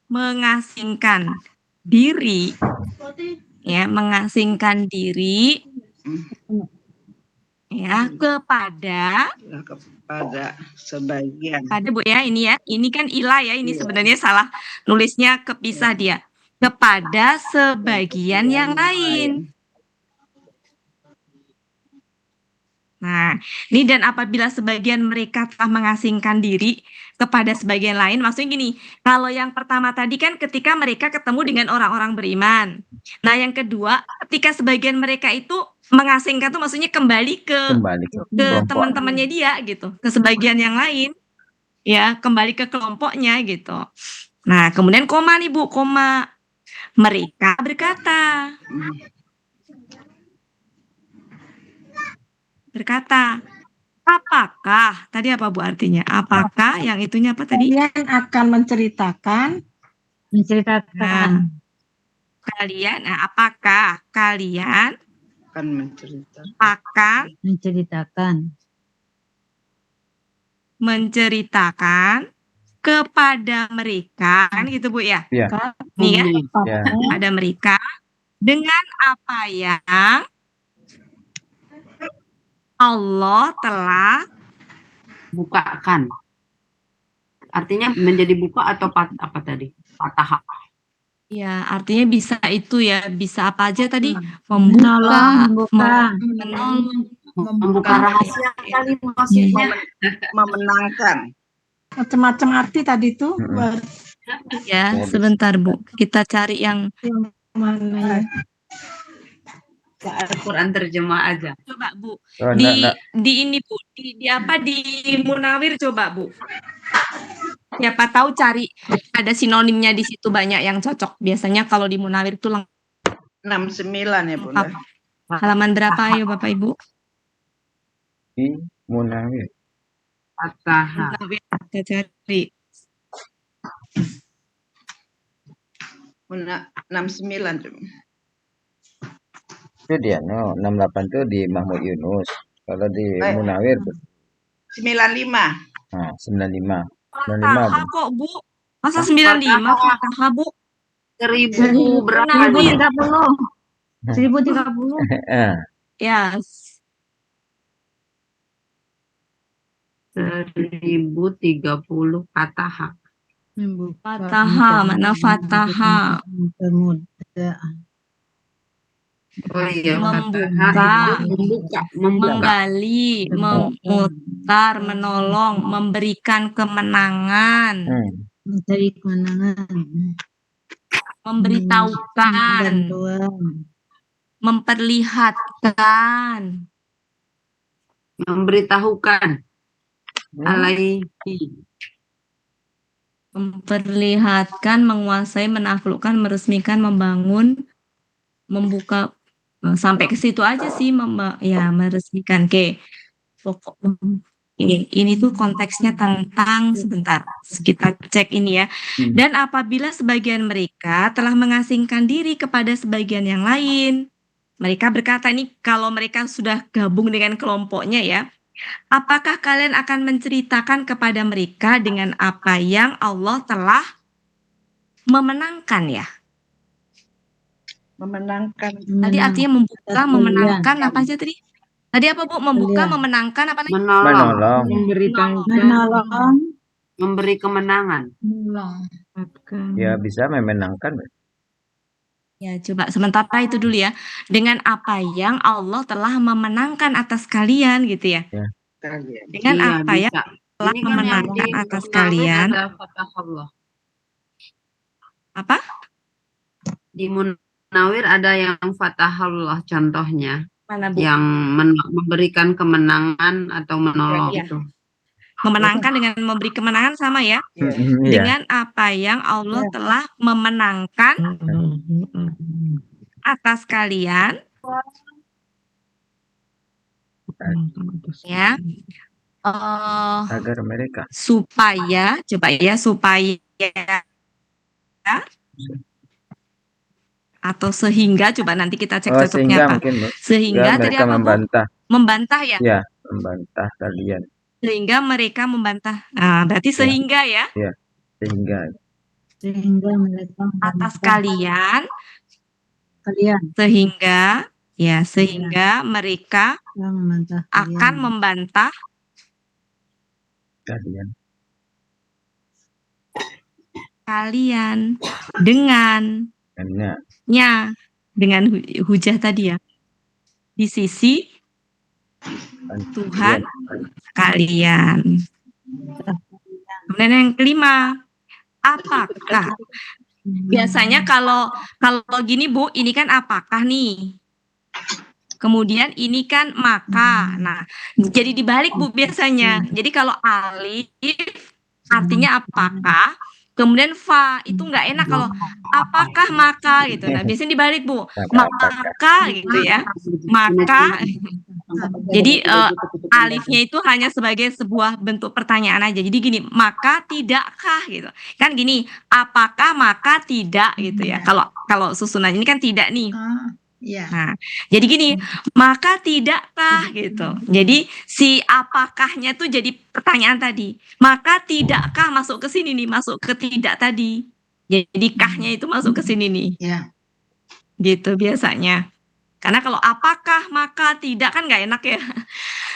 mengasingkan diri kepada sebagian. Pada Bu ya, ini kan ilah ya, ini sebenarnya salah nulisnya kepisah dia. Kepada sebagian yang lain. Nah, ini dan apabila sebagian mereka telah mengasingkan diri kepada sebagian lain, maksudnya gini, kalau yang pertama tadi kan ketika mereka ketemu dengan orang-orang beriman. Nah, yang kedua, ketika sebagian mereka itu mengasingkan tuh maksudnya kembali ke teman-temannya dia gitu, ke sebagian yang lain, ya kembali ke kelompoknya gitu. Nah, kemudian koma nih Bu, koma. Mereka berkata. berkata, apakah, tadi apa Bu artinya? Apakah yang itunya apa tadi? Kalian akan menceritakan Nah, apakah kalian Akan menceritakan. akan menceritakan kepada mereka, kan gitu Bu ya? Ya. Nih ya, Ya. kepada mereka dengan apa yang Allah telah Bukakan. Artinya menjadi buka atau apa tadi? Patah. ya, artinya bisa itu ya, bisa apa aja tadi? Membuka, menolong, Membuka rahasia kali maksudnya. Memenangkan. macam-macam arti tadi tuh. ya. Sebentar Bu, kita cari yang Mana ya? Al-Quran terjemah aja. coba Bu. Oh, Di ini Bu, di apa di Munawir coba Bu. Siapa tahu cari ada sinonimnya di situ banyak yang cocok. Biasanya kalau di Munawir itu 69 ya Bunda. halaman berapa ayo Bapak Ibu? Di Munawir. Patah. Munawir kita cari. Bunda 69 tuh. Itu dia, 68 itu di Mahmud Yunus. Kalau di Munawir, 95. nah, 95. 95, Fatahah Bu. kok Bu? Masa 95 Fatahah Bu? 1000 berapa? 1030. Ya, 1030 patah. Fatahah, mana Fatahah? Oh iya, Membuka, membuka. menggali, memutar, menolong, memberikan kemenangan, memberitahukan, memperlihatkan, Memberitahukan. Alaihi. memperlihatkan, menguasai, menaklukkan, meresmikan, membangun, membuka, sampai ke situ aja sih, ya meresmikan. Oke. Pokok ini tuh konteksnya tentang sebentar kita cek ini ya. Dan apabila sebagian mereka telah mengasingkan diri kepada sebagian yang lain, mereka berkata nih kalau mereka sudah gabung dengan kelompoknya ya, apakah kalian akan menceritakan kepada mereka dengan apa yang Allah telah memenangkan ya? Memenangkan. Tadi artinya membuka, memenangkan apa aja tadi? Tadi apa Bu? Membuka, memenangkan apa lagi? Menolong. Menolong. Memberi kemenangan. Ya, bisa memenangkan. Ya, coba sementara itu dulu ya. Dengan apa yang Allah telah memenangkan atas kalian gitu ya. Dengan Iya, apa yang bisa. telah Ini kan yang memenangkan di atas Munawir kalian. ada Fatah Allah. Apa? Di Munawir ada yang Fatah Allah contohnya. Mana Bu? Yang memberikan kemenangan atau menolong Iya. itu. Memenangkan dengan memberi kemenangan sama ya. Iya. Dengan apa yang Allah telah memenangkan atas kalian ya. Agar mereka. Supaya coba ya, supaya atau sehingga, coba nanti kita cek cocoknya Sehingga apa. mungkin, Bu. Sehingga tadi mereka apa Bu? membantah. Membantah ya. Ya, membantah kalian. Sehingga mereka membantah. Nah, berarti sehingga ya. Ya, sehingga. mereka Atas kalian. Sehingga ya, sehingga mereka akan membantah kalian dengan hujah tadi ya, di sisi Tuhan kalian. Kemudian yang kelima, apakah? Biasanya kalau gini Bu, ini kan apakah nih? Kemudian ini kan maka. Nah, jadi dibalik Bu biasanya. Jadi kalau alif artinya apakah, kemudian fa itu nggak enak kalau apakah maka gitu. Nah, biasanya dibalik Bu. Maka gitu ya. Maka Jadi alifnya itu hanya sebagai sebuah bentuk pertanyaan aja. Jadi gini, maka tidakkah gitu. Kan gini, apakah maka tidak gitu ya. Kalau susunan ini kan tidak nih. Iya. Nah, jadi gini, maka tidakkah gitu. Jadi si apakahnya tuh jadi pertanyaan tadi. Maka tidakkah masuk ke sini nih, masuk ke tidak tadi. Jadi kahnya itu masuk ke sini nih. Iya. Gitu biasanya. Karena kalau apakah maka tidak kan nggak enak ya.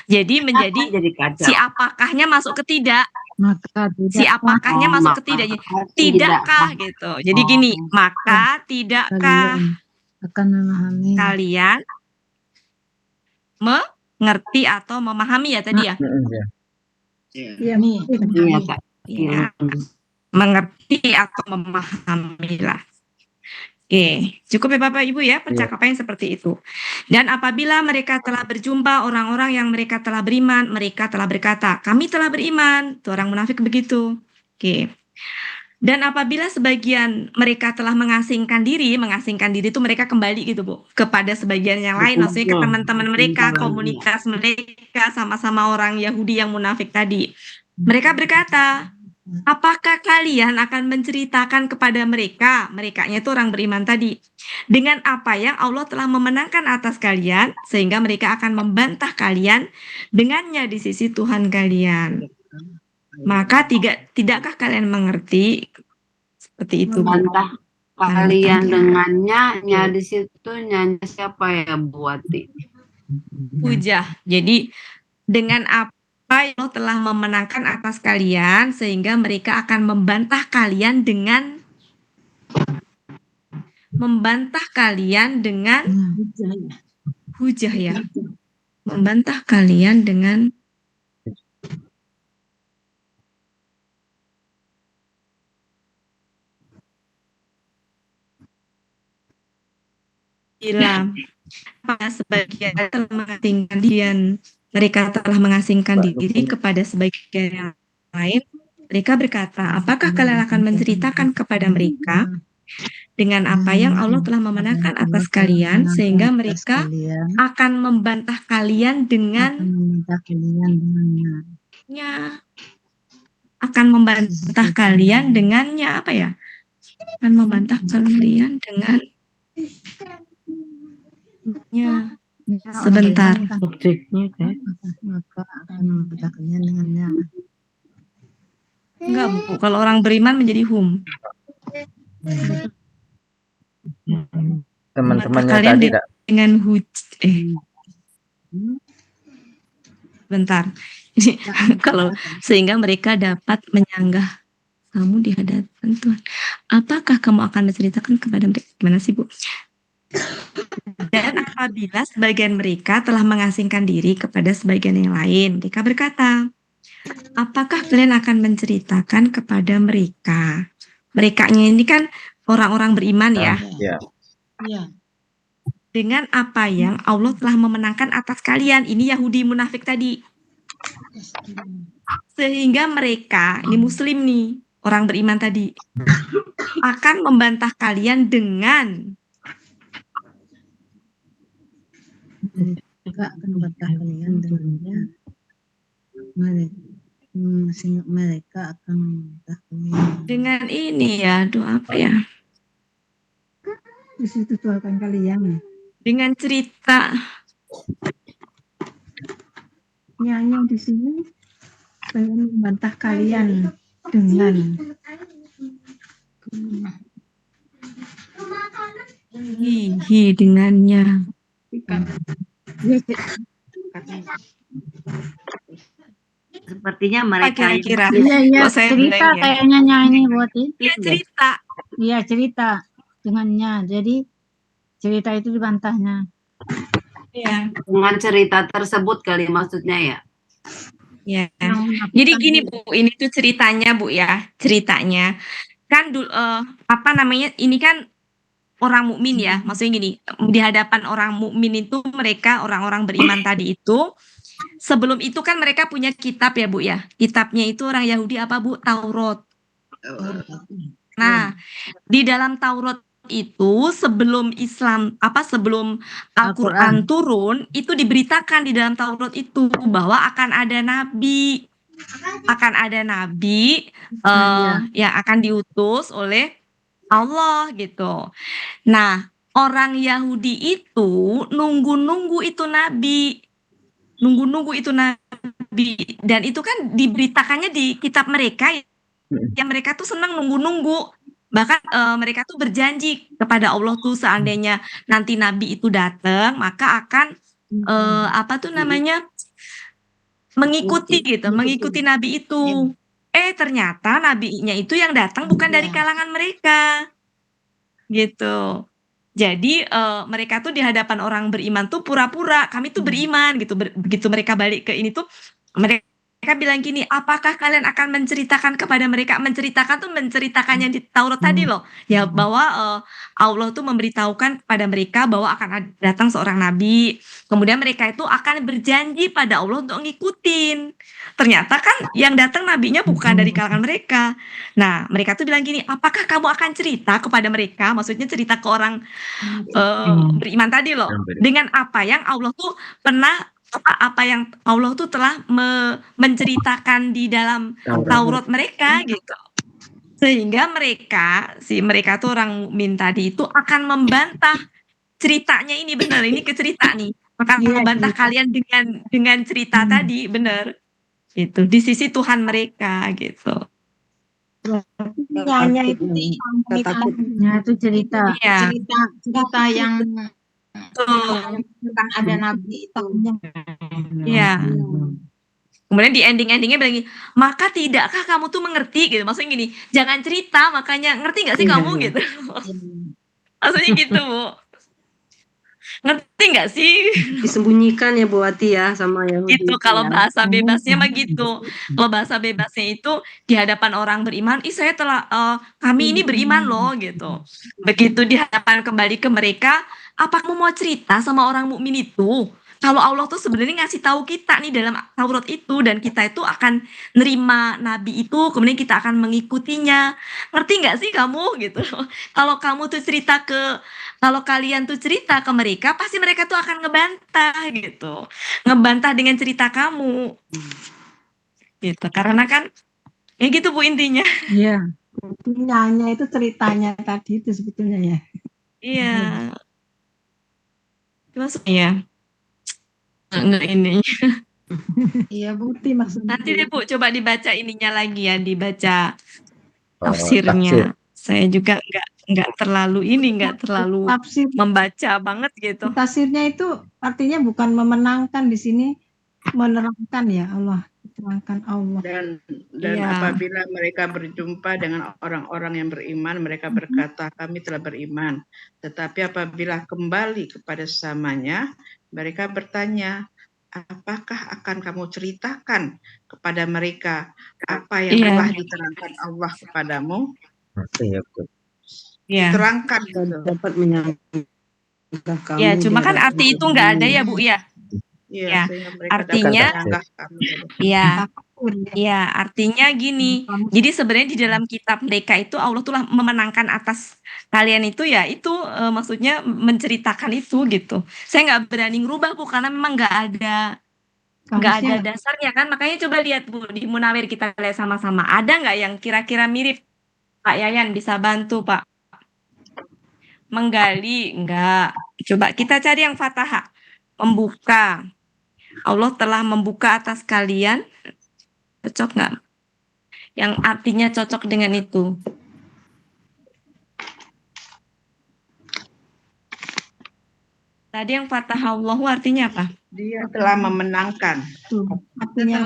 Jadi menjadi Jadi kacau. si apakahnya masuk ke tidak. Maka tidak. Si apakahnya masuk ke tidak. Tidakkah gitu. Jadi gini, maka tidakkah Akan memahami. kalian mengerti atau memahami ya tadi ya? Iya, Iya, Kak. Ya, mengerti atau memahami lah. Oke, cukup ya Bapak Ibu ya percakapan seperti itu. Dan apabila mereka telah berjumpa orang-orang yang mereka telah beriman, mereka telah berkata, kami telah beriman. Tuh orang munafik begitu. Oke. Dan apabila sebagian mereka telah mengasingkan diri itu mereka kembali gitu Bu, kepada sebagian yang lain, maksudnya ke teman-teman mereka, komunitas mereka, sama-sama orang Yahudi yang munafik tadi. Mereka berkata, apakah kalian akan menceritakan kepada merekanya itu orang beriman tadi, dengan apa yang Allah telah memenangkan atas kalian, sehingga mereka akan membantah kalian dengannya di sisi Tuhan kalian. Maka tidakkah kalian mengerti seperti itu? Membantah kalian dengannya, di situ nyanyi siapa ya Bu Wati? Hujah. Jadi dengan apa yang Allah telah memenangkan atas kalian, sehingga mereka akan membantah kalian dengan hujah ya. Membantah kalian dengan bila sebagian telah mengasingkan diri, mereka telah mengasingkan diri kepada sebagian yang lain, mereka berkata, apakah kalian akan menceritakan kepada mereka dengan apa yang Allah telah memenangkan atas kalian, sehingga mereka akan membantah kalian dengannya. Akan membantah kalian dengannya apa ya? Akan membantah kalian dengan sebentar. Maka akan membantah kalian dengannya. Enggak Bu, kalau orang beriman menjadi hum. Teman-temannya kalian tadi tidak. Dengan bentar. Ini kalau sehingga mereka dapat menyanggah kamu di hadapan Tuhan. Apakah kamu akan menceritakan kepada mereka? Gimana sih Bu? Dan apabila sebagian mereka telah mengasingkan diri kepada sebagian yang lain, mereka berkata, apakah kalian akan menceritakan kepada mereka? Merekanya ini kan orang-orang beriman ya. Iya. Dengan apa yang Allah telah memenangkan atas kalian. Ini Yahudi munafik tadi. Sehingga mereka, ini muslim nih, orang beriman tadi, akan membantah kalian dengan Mereka akan membantah kalian dengannya. Mereka akan membantah kalian dengan ini ya, doa apa ya? Di situ tuakan kalian. Dengan cerita Nyanyi di sini pengen membantah kalian dengan dengannya. Sepertinya mereka kira-kira. Iya, cerita kayaknya nyanyi buat itu. Iya, cerita. Iya, cerita dengannya. Jadi cerita itu dibantahnya. Iya. Dengan cerita tersebut kali maksudnya ya. Ya. Jadi gini Bu, ini tuh ceritanya Bu ya, ceritanya. Kan apa namanya? Ini kan orang mukmin ya. Maksudnya gini, di hadapan orang mukmin itu mereka orang-orang beriman tadi itu, sebelum itu kan mereka punya kitab ya Bu ya. Kitabnya itu orang Yahudi apa Bu? Taurat. Nah, di dalam Taurat itu sebelum sebelum Al-Quran turun, itu diberitakan di dalam Taurat itu bahwa akan ada nabi yang akan diutus oleh Allah gitu. Nah, orang Yahudi itu nunggu-nunggu itu nabi, dan itu kan diberitakannya di kitab mereka, yang mereka tuh senang nunggu-nunggu. Bahkan mereka tuh berjanji kepada Allah tuh seandainya nanti nabi itu datang, maka akan mengikuti nabi itu. Ternyata nabinya itu yang datang bukan dari kalangan mereka, gitu. Jadi mereka tuh di hadapan orang beriman tuh pura-pura kami tuh beriman gitu. Begitu mereka balik ke ini tuh mereka bilang gini, apakah kalian akan menceritakan kepada mereka? Menceritakannya di Taurat tadi loh, ya, bahwa Allah tuh memberitahukan kepada mereka bahwa akan datang seorang nabi. Kemudian mereka itu akan berjanji pada Allah untuk ngikutin. Ternyata kan yang datang nabinya bukan dari kalangan mereka. Nah, mereka tuh bilang gini, apakah kamu akan cerita kepada mereka? Maksudnya cerita ke orang beriman tadi loh, dengan apa yang Allah tuh apa yang Allah tuh telah menceritakan di dalam Taurat mereka gitu. Sehingga mereka tuh orang mukmin tadi itu akan membantah ceritanya ini benar, ini ke cerita nih. Akan membantah kalian dengan cerita tadi, benar. Itu di sisi Tuhan mereka gitu. Hanya itu itu cerita. Iya. Cerita yang bukan ada nabi itu. Iya. Kemudian di ending-endingnya bilang gini, maka tidakkah kamu tuh mengerti gitu. Maksudnya gini, jangan cerita, makanya ngerti nggak sih kamu gitu. Maksudnya gitu, Bu. Ngerti nggak sih? Disembunyikan ya Bu Wati ya sama Yahudi. Itu kalau bahasa bebasnya mah gitu. Kalau bahasa bebasnya itu di hadapan orang beriman, saya telah kami ini beriman loh gitu. Begitu di hadapan kembali ke mereka, apa kamu mau cerita sama orang mukmin itu? Kalau Allah tuh sebenarnya ngasih tahu kita nih dalam Taurat itu, dan kita itu akan nerima nabi itu, kemudian kita akan mengikutinya. Ngerti nggak sih kamu gitu? Kalau kalian tuh cerita ke mereka, pasti mereka tuh akan ngebantah gitu. Ngebantah dengan cerita kamu. Gitu. Karena kan ya gitu Bu intinya. Iya. Intinya itu ceritanya tadi itu sebetulnya ya. Iya. Maksudnya enggak ini. Iya bukti maksudnya. Nanti deh Bu coba dibaca ininya lagi ya, dibaca tafsirnya. Saya juga nggak terlalu membaca banget gitu. Tafsirnya itu artinya bukan memenangkan di sini, menerangkan ya Allah, menerangkan Allah. Dan apabila mereka berjumpa dengan orang-orang yang beriman, mereka berkata kami telah beriman. Tetapi apabila kembali kepada sesamanya, mereka bertanya, apakah akan kamu ceritakan kepada mereka apa yang telah diterangkan Allah kepadamu? Diterangkan dapat menyangka kamu. Ya, cuma kan arti itu nggak ada ya Bu ya. Ya, artinya artinya gini. Jadi sebenarnya di dalam kitab mereka itu Allah tuh memenangkan atas kalian itu ya, itu maksudnya menceritakan itu gitu. Saya nggak berani ngerubah Bu karena memang nggak ada dasarnya kan. Makanya coba lihat Bu di Munawir, kita lihat sama-sama. Ada nggak yang kira-kira mirip? Pak Yayan bisa bantu Pak menggali? Enggak. Coba kita cari yang Fathah, membuka. Allah telah membuka atas kalian. Cocok nggak? Yang artinya cocok dengan itu. Tadi yang Fathah Allahu artinya apa? Dia telah memenangkan. Artinya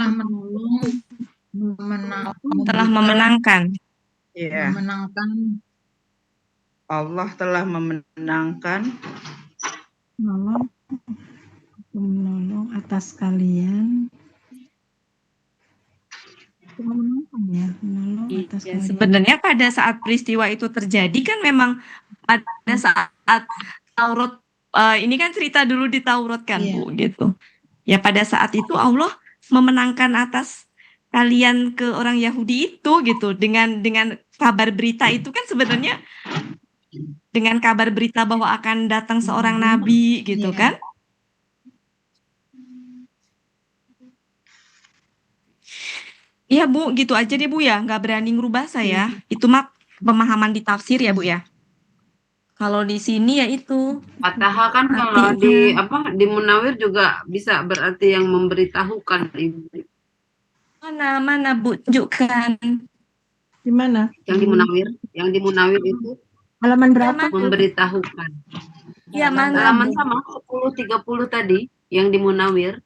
telah memenangkan. Iya. Allah telah memenangkan. Menolong atas kalian. Menolong atas kalian. Sebenarnya pada saat peristiwa itu terjadi kan memang pada saat Taurat ini kan cerita dulu di Taurat kan Bu gitu. Ya pada saat itu Allah memenangkan atas kalian ke orang Yahudi itu gitu dengan kabar berita itu kan sebenarnya dengan kabar berita bahwa akan datang seorang nabi gitu Iya. kan. Iya Bu, gitu aja deh Bu ya, nggak berani ngerubah saya. Itu mah pemahaman di tafsir ya Bu ya. Kalau di sini ya itu Fataha kan kalau di artinya. di Munawir juga bisa berarti yang memberitahukan Ibu. Mana Bu, tunjukkan. Di mana? Yang di Munawir itu Halaman berapa? memberitahukan. Ya mana Halaman Bu? sama 10:30 tadi yang di Munawir.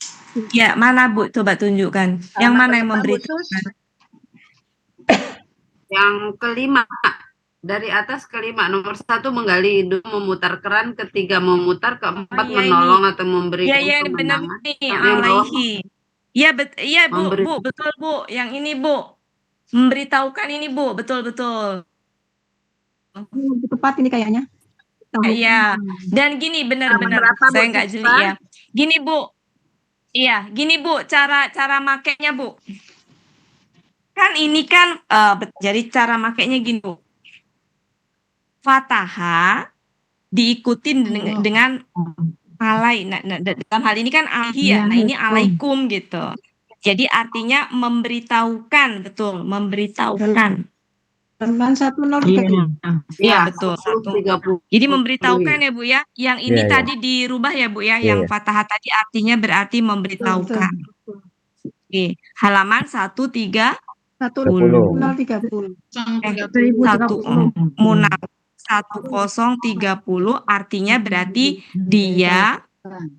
Ya mana Bu? Coba tunjukkan. Yang mana yang memberitahukan? Yang kelima, dari atas kelima, nomor 1 menggali hidung, memutar keran, ketiga memutar, keempat iya menolong ini. atau memberikan Ya benar kemenangan. nih, Sampai yang bawah alaihi. Iya Bu, memberi. Bu, betul Bu. Yang ini Bu. Memberitahukan ini Bu, betul. Tepat ini kayaknya. Iya. Dan gini benar-benar saya nggak jeli ya. Gini Bu. Iya, gini Bu, cara makainya Bu. Kan ini kan jadi cara makainya gini Bu. Fataha diikutin dengan alai. Nah, dalam hal ini kan alaihi ya. Nah, ini alaikum gitu. Jadi artinya memberitahukan, betul, memberitahukan. Halaman 103. Iya, betul. 10:30. Jadi memberitahukan ya Bu ya. Yang ini Iya, iya. tadi dirubah ya Bu ya. Iya, Yang iya. fathah tadi artinya berarti memberitahukan. Oke, halaman 130. 1030. 1030 artinya berarti dia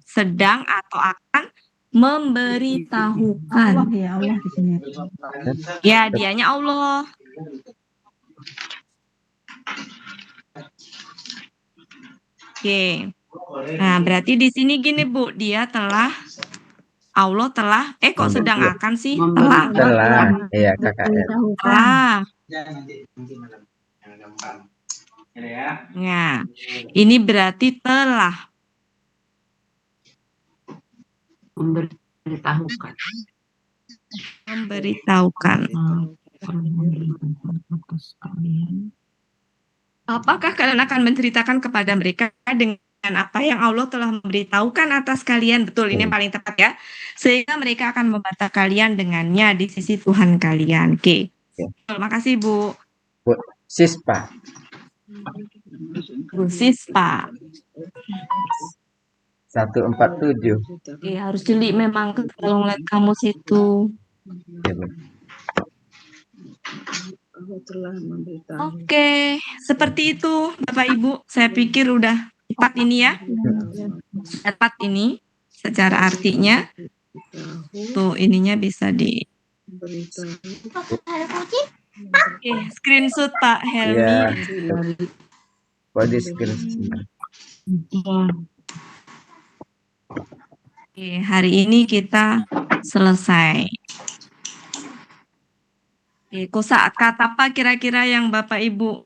sedang atau akan memberitahukan. Allah ya Allah di sini. Ya, dianya Allah. Oke. Nah, berarti di sini gini Bu, Allah telah kok sedang akan sih? Telah. Iya, KKR. Telah. Nah, ini berarti telah Memberitahukan. Apakah kalian akan menceritakan kepada mereka dengan apa yang Allah telah memberitahukan atas kalian? Betul, ini yang paling tepat ya. Sehingga mereka akan membantah kalian dengannya di sisi Tuhan kalian. Oke. Terima kasih Bu. Bu Sispa. Bu Sispa. 147. Harus jeli memang kalau ngeliat kamus itu. Ya, Bu. Oke, seperti itu Bapak Ibu. Saya pikir udah tepat ini ya. Tepat ini secara artinya. Tuh ininya bisa di Oke, screenshot Pak Helmi. Iya. Body screenshot. Oke, hari ini kita selesai. Kosa kata apa kira-kira yang Bapak Ibu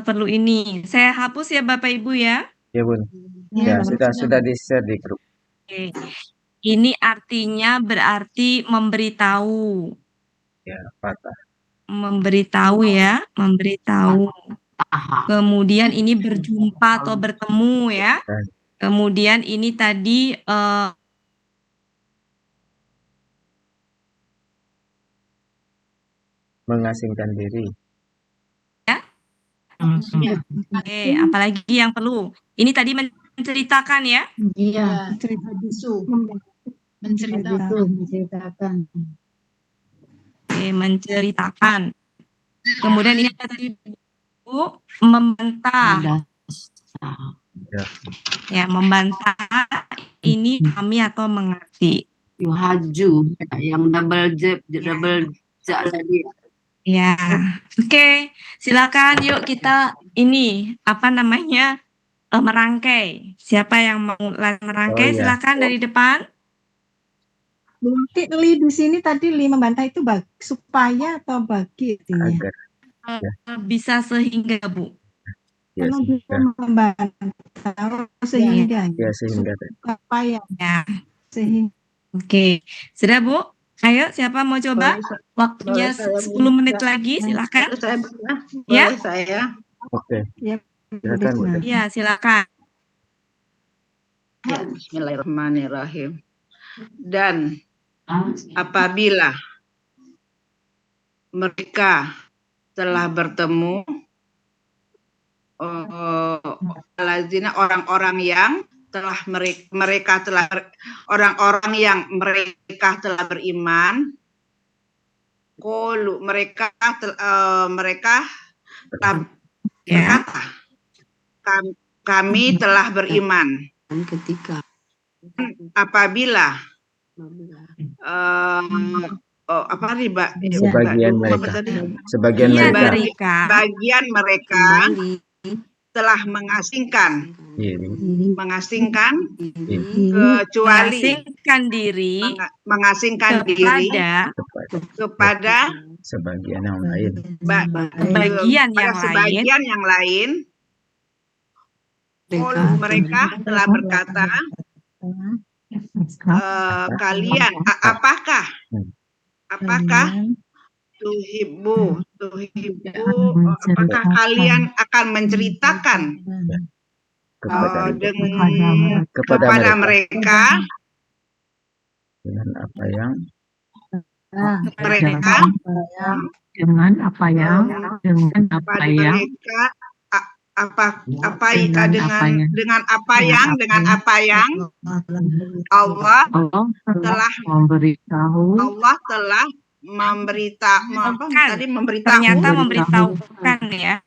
perlu ini? Saya hapus ya Bapak Ibu ya. Ya Bun. Ya, sudah di-share di grup. Oke. Ini artinya berarti memberitahu. Ya, patah. Memberitahu ya, memberitahu. Kemudian ini berjumpa atau bertemu ya. Kemudian ini tadi mengasingkan diri. Ya. Oke, apalagi yang perlu? Ini tadi menceritakan ya? Iya. Menceritakan. Oke, menceritakan. Kemudian ini apa tadi Bu? Membantah. Ya, membantah ini kami atau mengerti. Yuhaju, yang double ja tadi. Ya, oke. Silakan yuk kita ini apa namanya merangkai. Siapa yang mau merangkai? Silakan dari depan. Berarti di sini tadi membantah itu supaya atau bagi artinya? Bisa sehingga Bu. Kalau bisa membantah sehingga. Ya, sehingga. Supaya. Ya. Sehingga. Oke. Sudah Bu? Ayo siapa mau coba? Waktunya 10 menit lagi, silakan. Ya. Oke. Ya. Silakan Bu. Ya, silakan. Ya, bismillahirrahmanirrahim. Dan apabila mereka telah bertemu orang-orang yang telah mereka telah beriman, mereka berkata, kami telah beriman. Ketika Apabila sebagian mereka telah mengasingkan kepada sebagian yang lain. Sebagian yang lain, mereka telah berkata, kalian apakah apakah kalian akan menceritakan kepada mereka dengan apa yang Allah telah memberitahukan ya.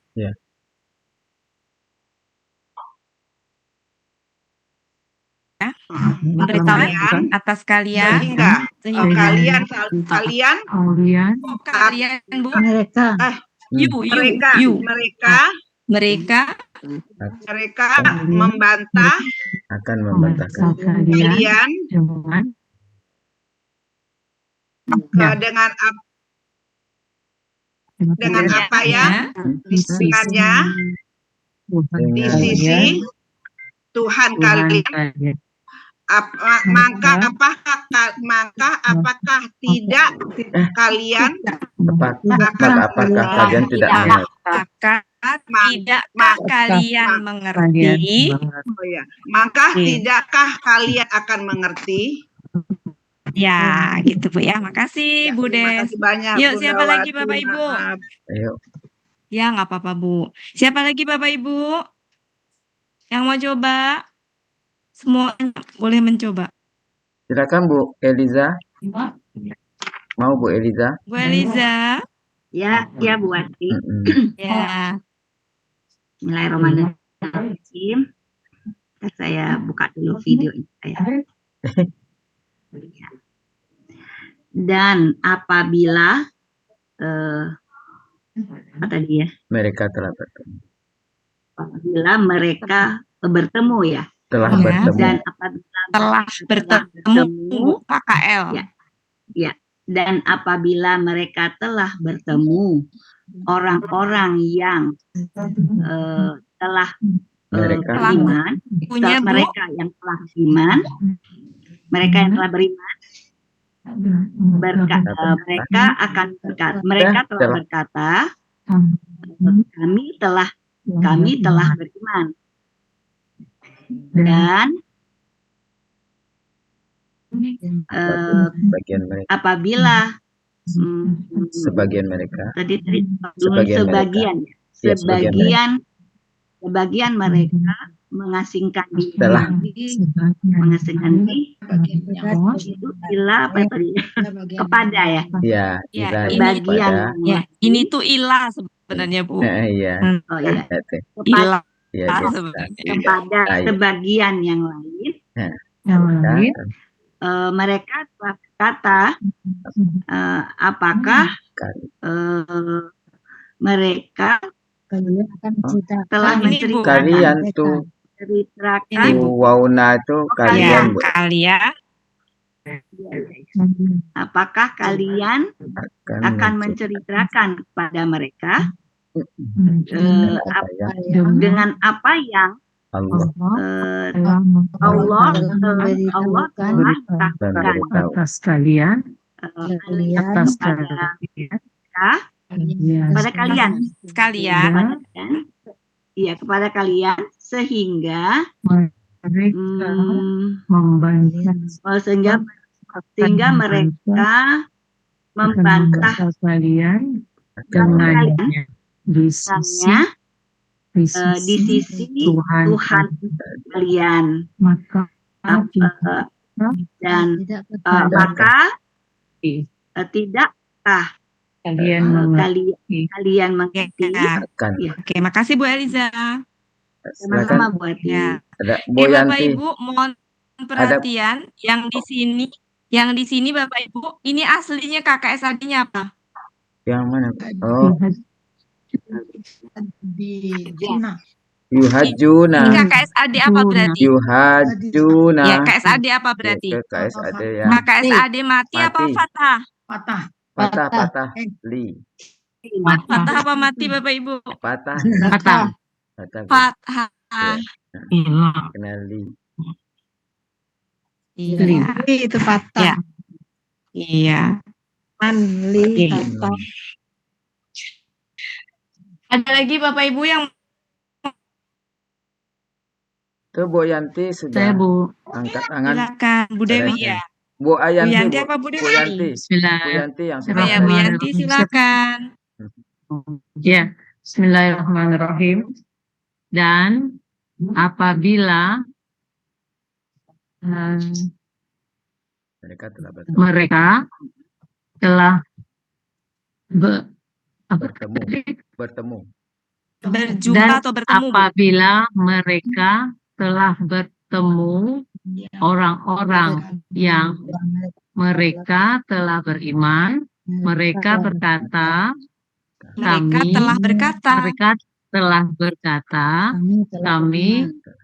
Memberitahukan atas kalian sehingga kalian Bu, mereka akan membantahkan kalian dengan apa yang diberikannya di sisi Tuhan kalian. Maka apakah tidak kalian mengerti? Maka tidakkah kalian akan mengerti? Ya, gitu Bu ya. Makasih Bu Des. Banyak. Yuk, siapa lagi Bapak Ibu? Ayo. Ya, nggak apa-apa Bu. Siapa lagi Bapak Ibu yang mau coba? Semua boleh mencoba. Silakan Bu Eliza. Mau Bu Eliza? Bu Eliza. Ya Bu Wati. Ya. Bismillahirrahmanirrahim. Saya buka dulu video ini saya. Dan apabila apa tadi ya? Mereka telah bertemu. Apabila mereka bertemu ya. Telah bertemu. Dan apabila telah bertemu KKL. Ya. Dan apabila mereka telah bertemu orang-orang yang telah beriman, mereka yang telah beriman, mereka telah berkata, kami telah beriman. Dan apabila sebagian mereka sebagian mereka mengasingkan diri, itu ilah apa tadi kepada ya? Ini tuh ilah sebenarnya Bu. Ilah kepada sebagian yang lain. Mereka telah berkata, apakah mereka telah menceritakan kalian tuh wauna itu kalian apakah kalian akan menceritakan kepada mereka dengan apa yang Allah telah katakan atas kalian pada kalian sekalian ya kepada kalian sehingga sehingga mereka membantah kalian kalian di di sisi Tuhan kalian. maka Dan maka tidakkah kalian kalian mengerti? Oke, makasih Bu Eliza. Sama-sama Bu Ati. Ya. Ada Oke, Bapak Boyanti. Ibu mohon perhatian yang di sini Bapak Ibu, ini aslinya KKSAD-nya apa? Yang mana? Oh, Yuhajuna. Ini KKSAD apa berarti? Yuhajuna. Ya, KSAD apa berarti? KSAD ya. KKSAD mati apa Mati. fathah? Patah. Li. Fathah apa mati Bapak Ibu? Patah. Fathah. Kenali. Iya. Itu patah. Ya. Iya. Manli patah. Ada lagi Bapak Ibu yang Tuh Bu Yanti sudah Saya Bu. angkat tangan. silakan Bu Dewi ya. Bu Ayanti, Bu Yanti Bu. apa Bu Dewi? Bu Yanti. Bismillah. Bu Yanti yang Oh ya, Bu Yanti silakan. Ya, Bismillahirrahmanirrahim. Dan apabila mereka telah bertemu. Berjumpa dan atau bertemu? apabila mereka telah bertemu orang-orang yang mereka telah beriman, mereka berkata, kami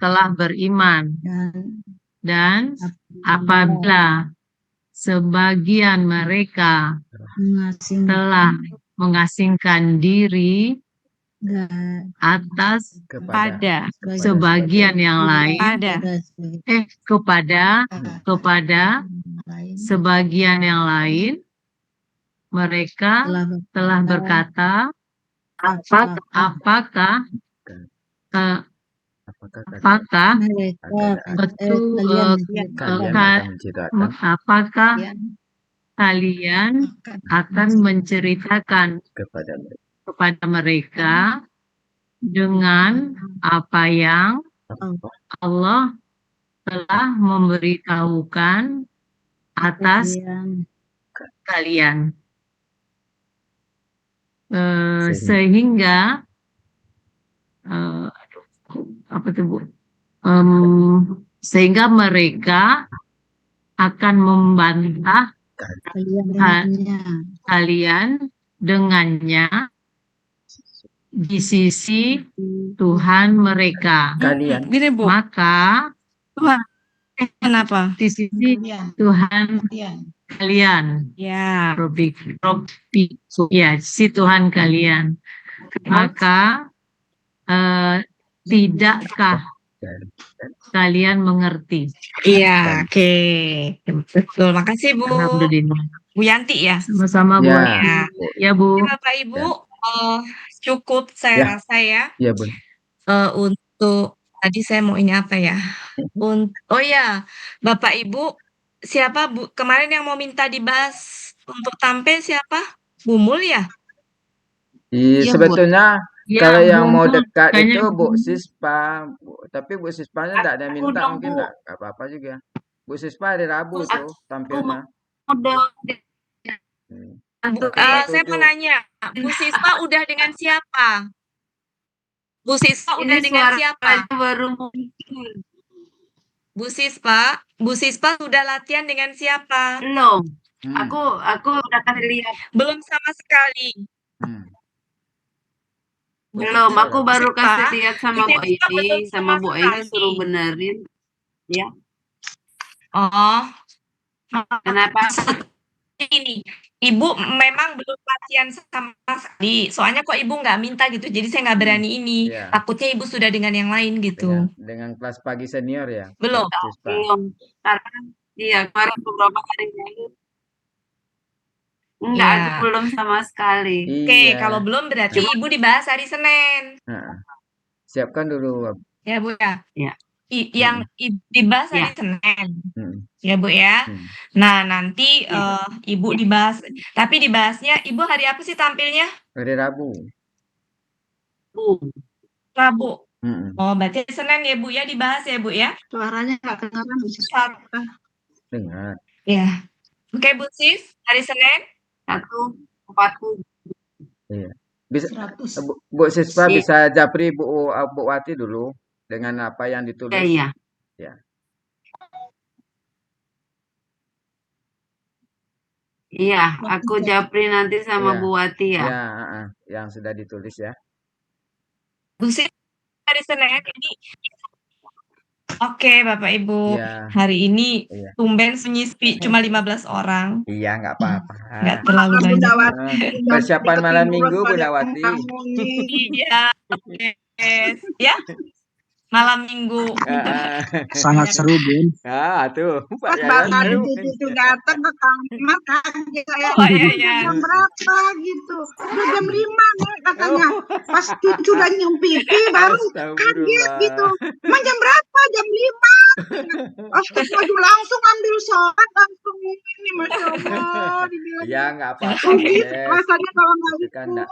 telah beriman. Dan apabila sebagian mereka telah mengasingkan diri atas kepada sebagian yang lain, kepada sebagian yang lain, mereka telah berkata, apakah kalian akan menceritakan kepada mereka dengan apa yang Allah telah memberitahukan atas kalian, sehingga sehingga mereka akan membantah kalian dengannya di sisi Tuhan mereka. Gini Bu. Maka Tuhan kenapa? Di sisi Tuhan kalian. Ya. Ya, sisi Tuhan kalian. Maka tidakkah kalian mengerti? Iya, oke. Betul. Makasih Bu. Alhamdulillah. Bu Yanti ya. Sama-sama Bu. Ya Bu. Bapak Ibu, cukup saya rasa ya. Iya Bu. Untuk tadi saya mau ini apa ya? Oh ya, Bapak Ibu, siapa Bu kemarin yang mau minta dibahas untuk tampil siapa? Bu Mul ya? Sebetulnya Ya, kalau yang mau Mul, dekat kayaknya itu Bu Sispa, tapi Bu Sispanya enggak ada minta mungkin enggak apa-apa juga. Bu Sispa hari Rabu tuh tampilnya. Saya mau nanya, Bu Sispa udah dengan siapa? Bu Sispa udah dengan siapa? Baru muncul. Bu Sispa sudah latihan dengan siapa? Belum. Aku udah kasih lihat. Belum sama sekali. Belum, aku baru kasih lihat sama Bu Aini, sama Bu Aini suruh benerin. Ya. Oh. Kenapa? Ini, Ibu memang belum latihan sama sekali. Soalnya kok Ibu nggak minta gitu, jadi saya nggak berani ini. Takutnya Ibu sudah dengan yang lain gitu. Dengan kelas pagi senior ya? Belum. Belum. Karena kemarin beberapa hari lalu. Enggak, aku belum sama sekali. Oke, kalau belum berarti Ibu dibahas hari Senin. Siapkan dulu. Ya Bu ya. Ya. Yang dibahas hari Ya. Senin. Hmm. Ya Bu ya. Hmm. Nah nanti Ibu dibahas. Tapi dibahasnya Ibu hari apa sih tampilnya? Hari Rabu. Rabu. Hmm. Oh berarti Senin ya Bu ya dibahas ya Bu ya. Suaranya nggak kedengaran. Dengar. Ya. Oke Bu Sis, hari Senin 1:40. Iya. Bisa 100. Bu Siswa Iya. bisa japri Bu Wati dulu dengan apa yang ditulis. Iya. Ya. Iya, aku japri nanti sama Iya. Bu Wati ya. Ya, yang sudah ditulis ya. Bu Sis hari Senin ini. Oke Bapak Ibu, Iya. hari ini Iya. tumben sunyi sepi cuma 15 orang. Iya, nggak apa-apa. Nggak terlalu banyak. Persiapan malam minggu Bunda Wati. Iya. Yes. Ya. Malam minggu. Sangat seru, Bun. Tuh. Pas bakal itu datang ke kamar kaget saya. Oh, iya. Jam berapa gitu? Udah jam 5 nih katanya. Pas cucu udah nyium pipi baru kaget gitu. Emang jam berapa? Jam 5. Pas ke baju langsung ambil sholat langsung ini Masya Allah. Dibilang Ya, nggak apa-apa. gitu rasanya kalau nggak ikut.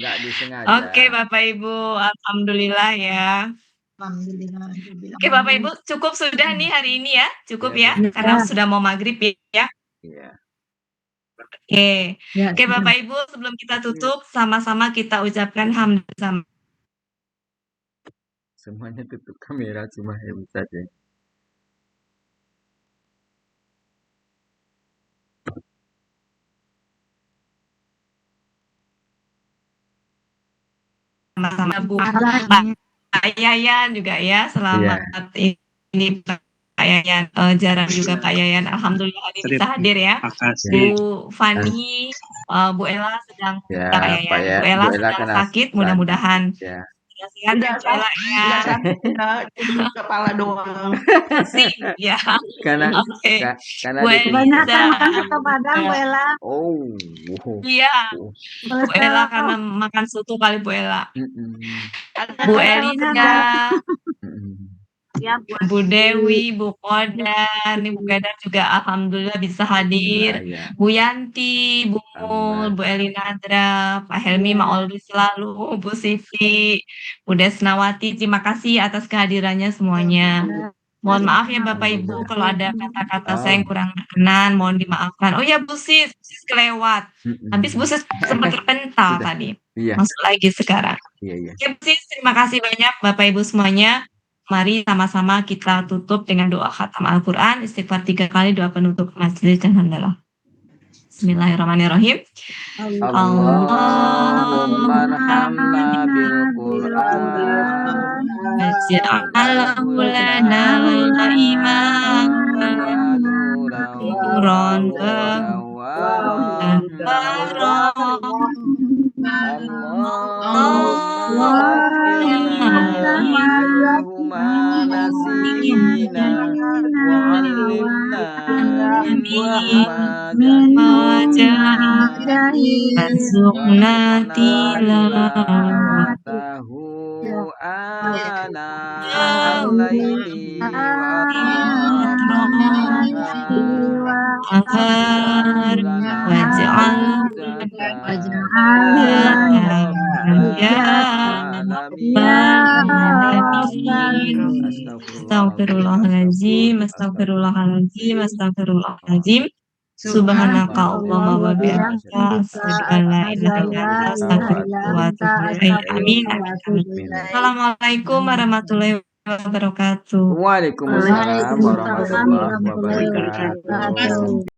Nggak disengaja. Oke Bapak Ibu, alhamdulillah ya. Alhamdulillah. Oke Bapak Ibu, cukup sudah nih hari ini ya. Cukup ya, karena sudah mau maghrib ya. Iya. Oke. Ya, Oke Bapak Ibu, sebelum kita tutup, sama-sama kita ucapkan hamd sama. Semuanya tutup kamera cuma Ibu saja. Sama-sama Bu Pak Yayan juga ya. Selamat ini Pak Yayan. Jarang juga Pak Yayan. Alhamdulillah hari ini bisa hadir ya. Bu Fani, Bu Ella sedang Pak Yayan. Bu Ella sedang sakit, mudah-mudahan sehat ya Bu Ella ya. Kepala doang. Sih, ya. Karena Bu Kebanyakan makan soto Padang, Bu Ella. Oh. Iya. Bu Ella karena makan soto kali Bu Ella. Bu Elisa, Ya, Bu Dewi, Bu Kodar, nih Bu Kodar juga alhamdulillah bisa hadir. Bu Yanti, Bu Mul, Bu Elina Andra, Pak Helmi, Mak Olwi selalu, Bu Siti, Bu Desnawati, terima kasih atas kehadirannya semuanya. Mohon maaf ya Bapak Ibu kalau ada kata-kata saya yang kurang berkenan, mohon dimaafkan. Oh ya Bu Sis kelewat. Habis Bu Sis sempat terpental tadi. Iya. Masuk lagi sekarang. Iya. Oke Bu Sis, terima kasih banyak Bapak Ibu semuanya. Mari sama-sama kita tutup dengan doa khatam Al-Quran, istighfar 3 kali, doa penutup majelis dan hamdalah. Bismillahirrahmanirrahim. Allahumma arhamna bil Qur'an waj'alhu lana imaman nuran wa Masukna tilawatahu ana al-laili Astagfirullahaladzim. Subhanaka Allahumma wa bihamdika asyhadu an la ilaha illa anta astaghfiruka wa atubu ilaik. Amin. Assalamualaikum warahmatullahi wabarakatuh. Waalaikumsalam warahmatullahi wabarakatuh.